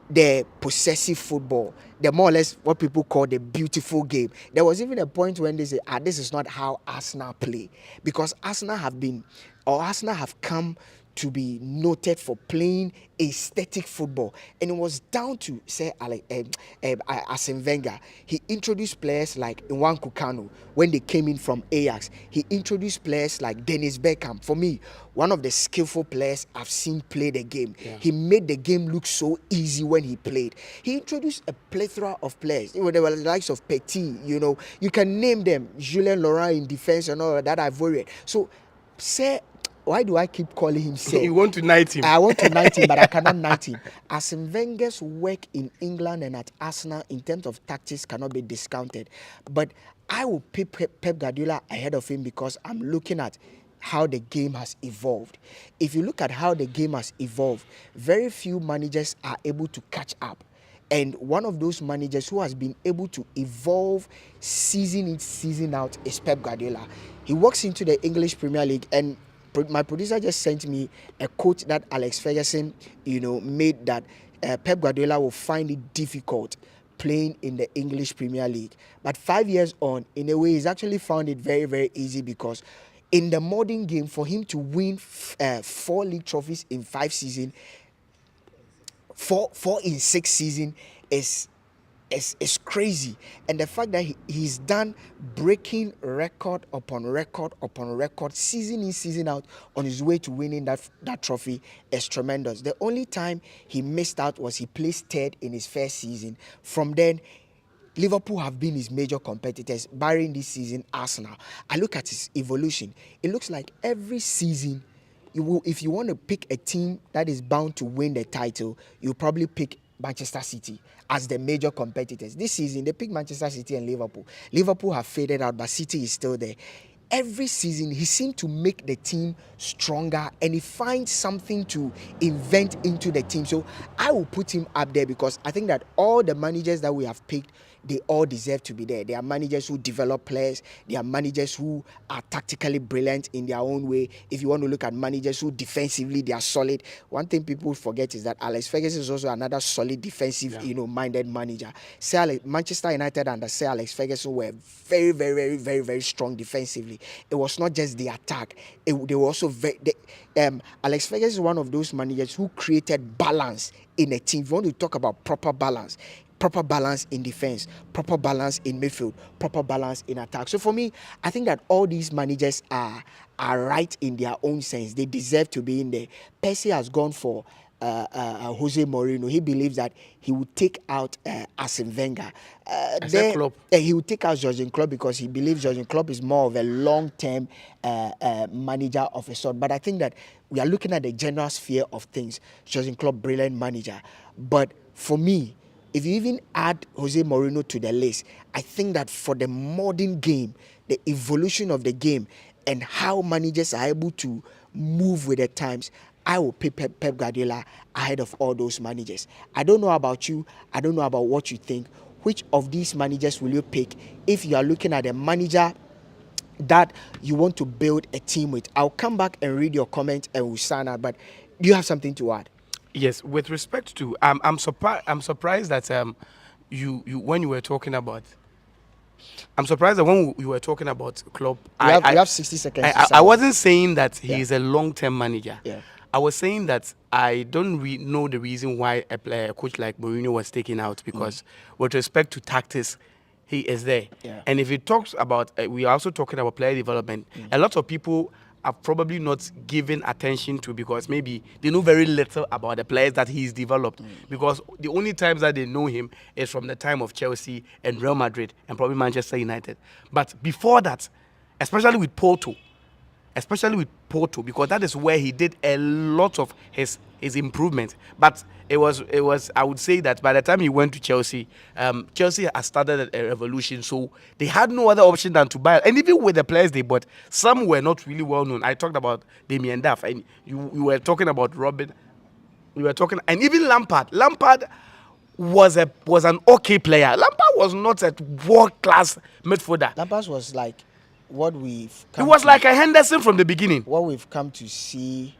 The possessive football, the more or less what people call the beautiful game. There was even a point when they say, this is not how Arsenal play, because Arsenal have come to be noted for playing aesthetic football, and it was down to say Arsene Wenger. He introduced players like Nwankwo Kanu when they came in from Ajax. He introduced players like Dennis Bergkamp. For me, one of the skillful players I've seen play the game. Yeah. He made the game look so easy when he played. He introduced a plethora of players. There were the likes of Petit. You can name them. Julien Laurent in defense and all that. I've worried. So, say. Why do I keep calling him Sir? You want to knight him. I want to knight him, but I cannot knight him. Arsene Wenger's work in England and at Arsenal in terms of tactics cannot be discounted. But I will pick Pep Guardiola ahead of him because I'm looking at how the game has evolved. If you look at how the game has evolved, very few managers are able to catch up. And one of those managers who has been able to evolve season in, season out is Pep Guardiola. He walks into the English Premier League, and my producer just sent me a quote that Alex Ferguson, made, that Pep Guardiola will find it difficult playing in the English Premier League. But 5 years on, in a way, he's actually found it very, very easy, because in the modern game, for him to win 4 league trophies in 5 seasons, 4 in 6 seasons is crazy. And the fact that he's done breaking record upon record upon record, season in, season out, on his way to winning that trophy is tremendous. The only time he missed out was he placed 3rd in his first season. From then, Liverpool have been his major competitors, barring this season, Arsenal. I look at his evolution. It looks like every season, if you want to pick a team that is bound to win the title, you probably pick Manchester City as the major competitors. This season, they picked Manchester City and Liverpool. Liverpool have faded out, but City is still there. Every season, he seemed to make the team stronger, and he finds something to invent into the team. So I will put him up there, because I think that all the managers that we have picked, they all deserve to be there. They are managers who develop players. They are managers who are tactically brilliant in their own way. If you want to look at managers who defensively, they are solid. One thing people forget is that Alex Ferguson is also another solid defensive, minded manager. Manchester United under Sir Alex Ferguson were very, very, very, very, very strong defensively. It was not just the attack. They were also Alex Ferguson is one of those managers who created balance in a team. If you want to talk about proper balance in defense, proper balance in midfield, proper balance in attack. So for me, I think that all these managers are right in their own sense. They deserve to be in there. Percy has gone for Jose Mourinho. He believes that he would take out Arsene Wenger. He would take out Jurgen Klopp, because he believes Jurgen Klopp is more of a long-term manager of a sort. But I think that we are looking at the general sphere of things. Jurgen Klopp, brilliant manager. But for me, if you even add Jose Mourinho to the list, I think that for the modern game, the evolution of the game, and how managers are able to move with the times, I will pick Pep Guardiola ahead of all those managers. I don't know about you. I don't know about what you think. Which of these managers will you pick if you are looking at a manager that you want to build a team with? I'll come back and read your comment and we'll sign out. But do you have something to add? Yes, with respect to, I'm surprised that you when you were talking about, I'm surprised that when you were talking about Klopp, you have 60 seconds. I wasn't saying that he is a long-term manager. Yeah. I was saying that I don't know the reason why a coach like Mourinho was taken out, because with respect to tactics, he is there. Yeah. And if he talks about, we are also talking about player development. A lot of people are probably not given attention to, because maybe they know very little about the players that he's developed, because the only times that they know him is from the time of Chelsea and Real Madrid and probably Manchester United. But before that, especially with Porto, especially with Porto, because that is where he did a lot of his improvement. But it was I would say that by the time he went to Chelsea, Chelsea has started a revolution, so they had no other option than to buy. And even with the players they bought, some were not really well known. I talked about Damien Duff, and you were talking about Robin. We were talking, and even Lampard. Lampard was an okay player. Lampard was not a world class midfielder. Lampard was like what we've He come was to, like a Henderson from the beginning. what we've come to see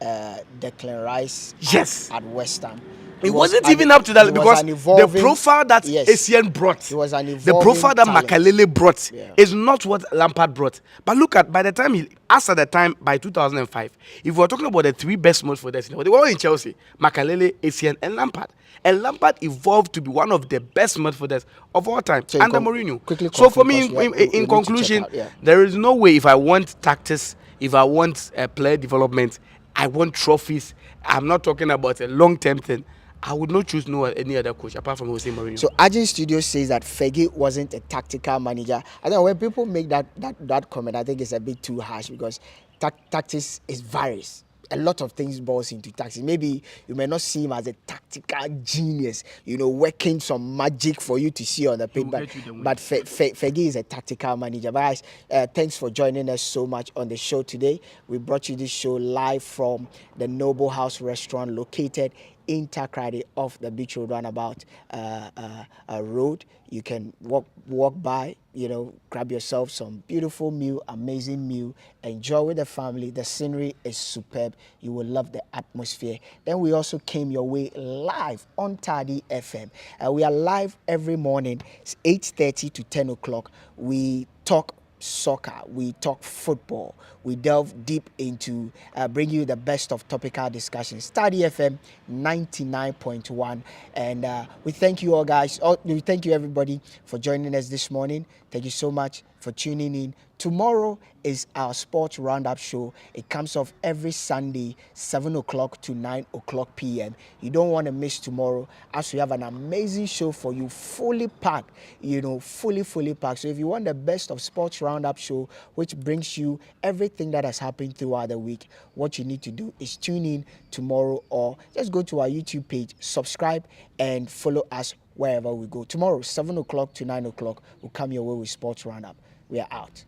Declan Rice Yes. at West Ham. It wasn't even up to that, because the profile that yes, Essien brought, He was an the evolving profile that talent. Makalele brought, Yeah. is not what Lampard brought. But look at, by the time by 2005, if we're talking about the three best midfielders, they were all in Chelsea: Makalele, Essien, and Lampard. And Lampard evolved to be one of the best midfielders of all time So under Mourinho. quickly So for conclude, me, because we need in to conclusion, check out, yeah. there is no way, if I want tactics, if I want player development, I want trophies. I'm not talking about a long-term thing. I would not choose any other coach apart from Jose Mourinho. So Agent Studio says that Fergie wasn't a tactical manager. I think when people make that comment, I think it's a bit too harsh, because tactics is varies. A lot of things balls into tactics. Maybe you may not see him as a tactical genius, working some magic for you to see on the paper. But Fergie is a tactical manager. But guys, thanks for joining us so much on the show today. We brought you this show live from the Noble House restaurant located in Takrady off the Beach Road roundabout road. You can walk by, grab yourself some beautiful meal, amazing meal, enjoy with the family. The scenery is superb. You will love the atmosphere. Then we also came your way live on Tardy FM. We are live every morning, 8:30 to 10 o'clock. We talk soccer, we talk football, we delve deep into bring you the best of topical discussions. Study FM 99.1, and we thank you all, guys. We thank you everybody for joining us this morning. Thank you so much for tuning in. Tomorrow is our sports roundup show. It comes off every Sunday, 7 o'clock to 9 o'clock p.m. You don't want to miss tomorrow, as we have an amazing show for you, fully packed, fully packed. So if you want the best of sports roundup show, which brings you everything that has happened throughout the week, what you need to do is tune in tomorrow, or just go to our YouTube page, subscribe, and follow us wherever we go. Tomorrow, 7 o'clock to 9 o'clock, we'll come your way with sports roundup. We are out.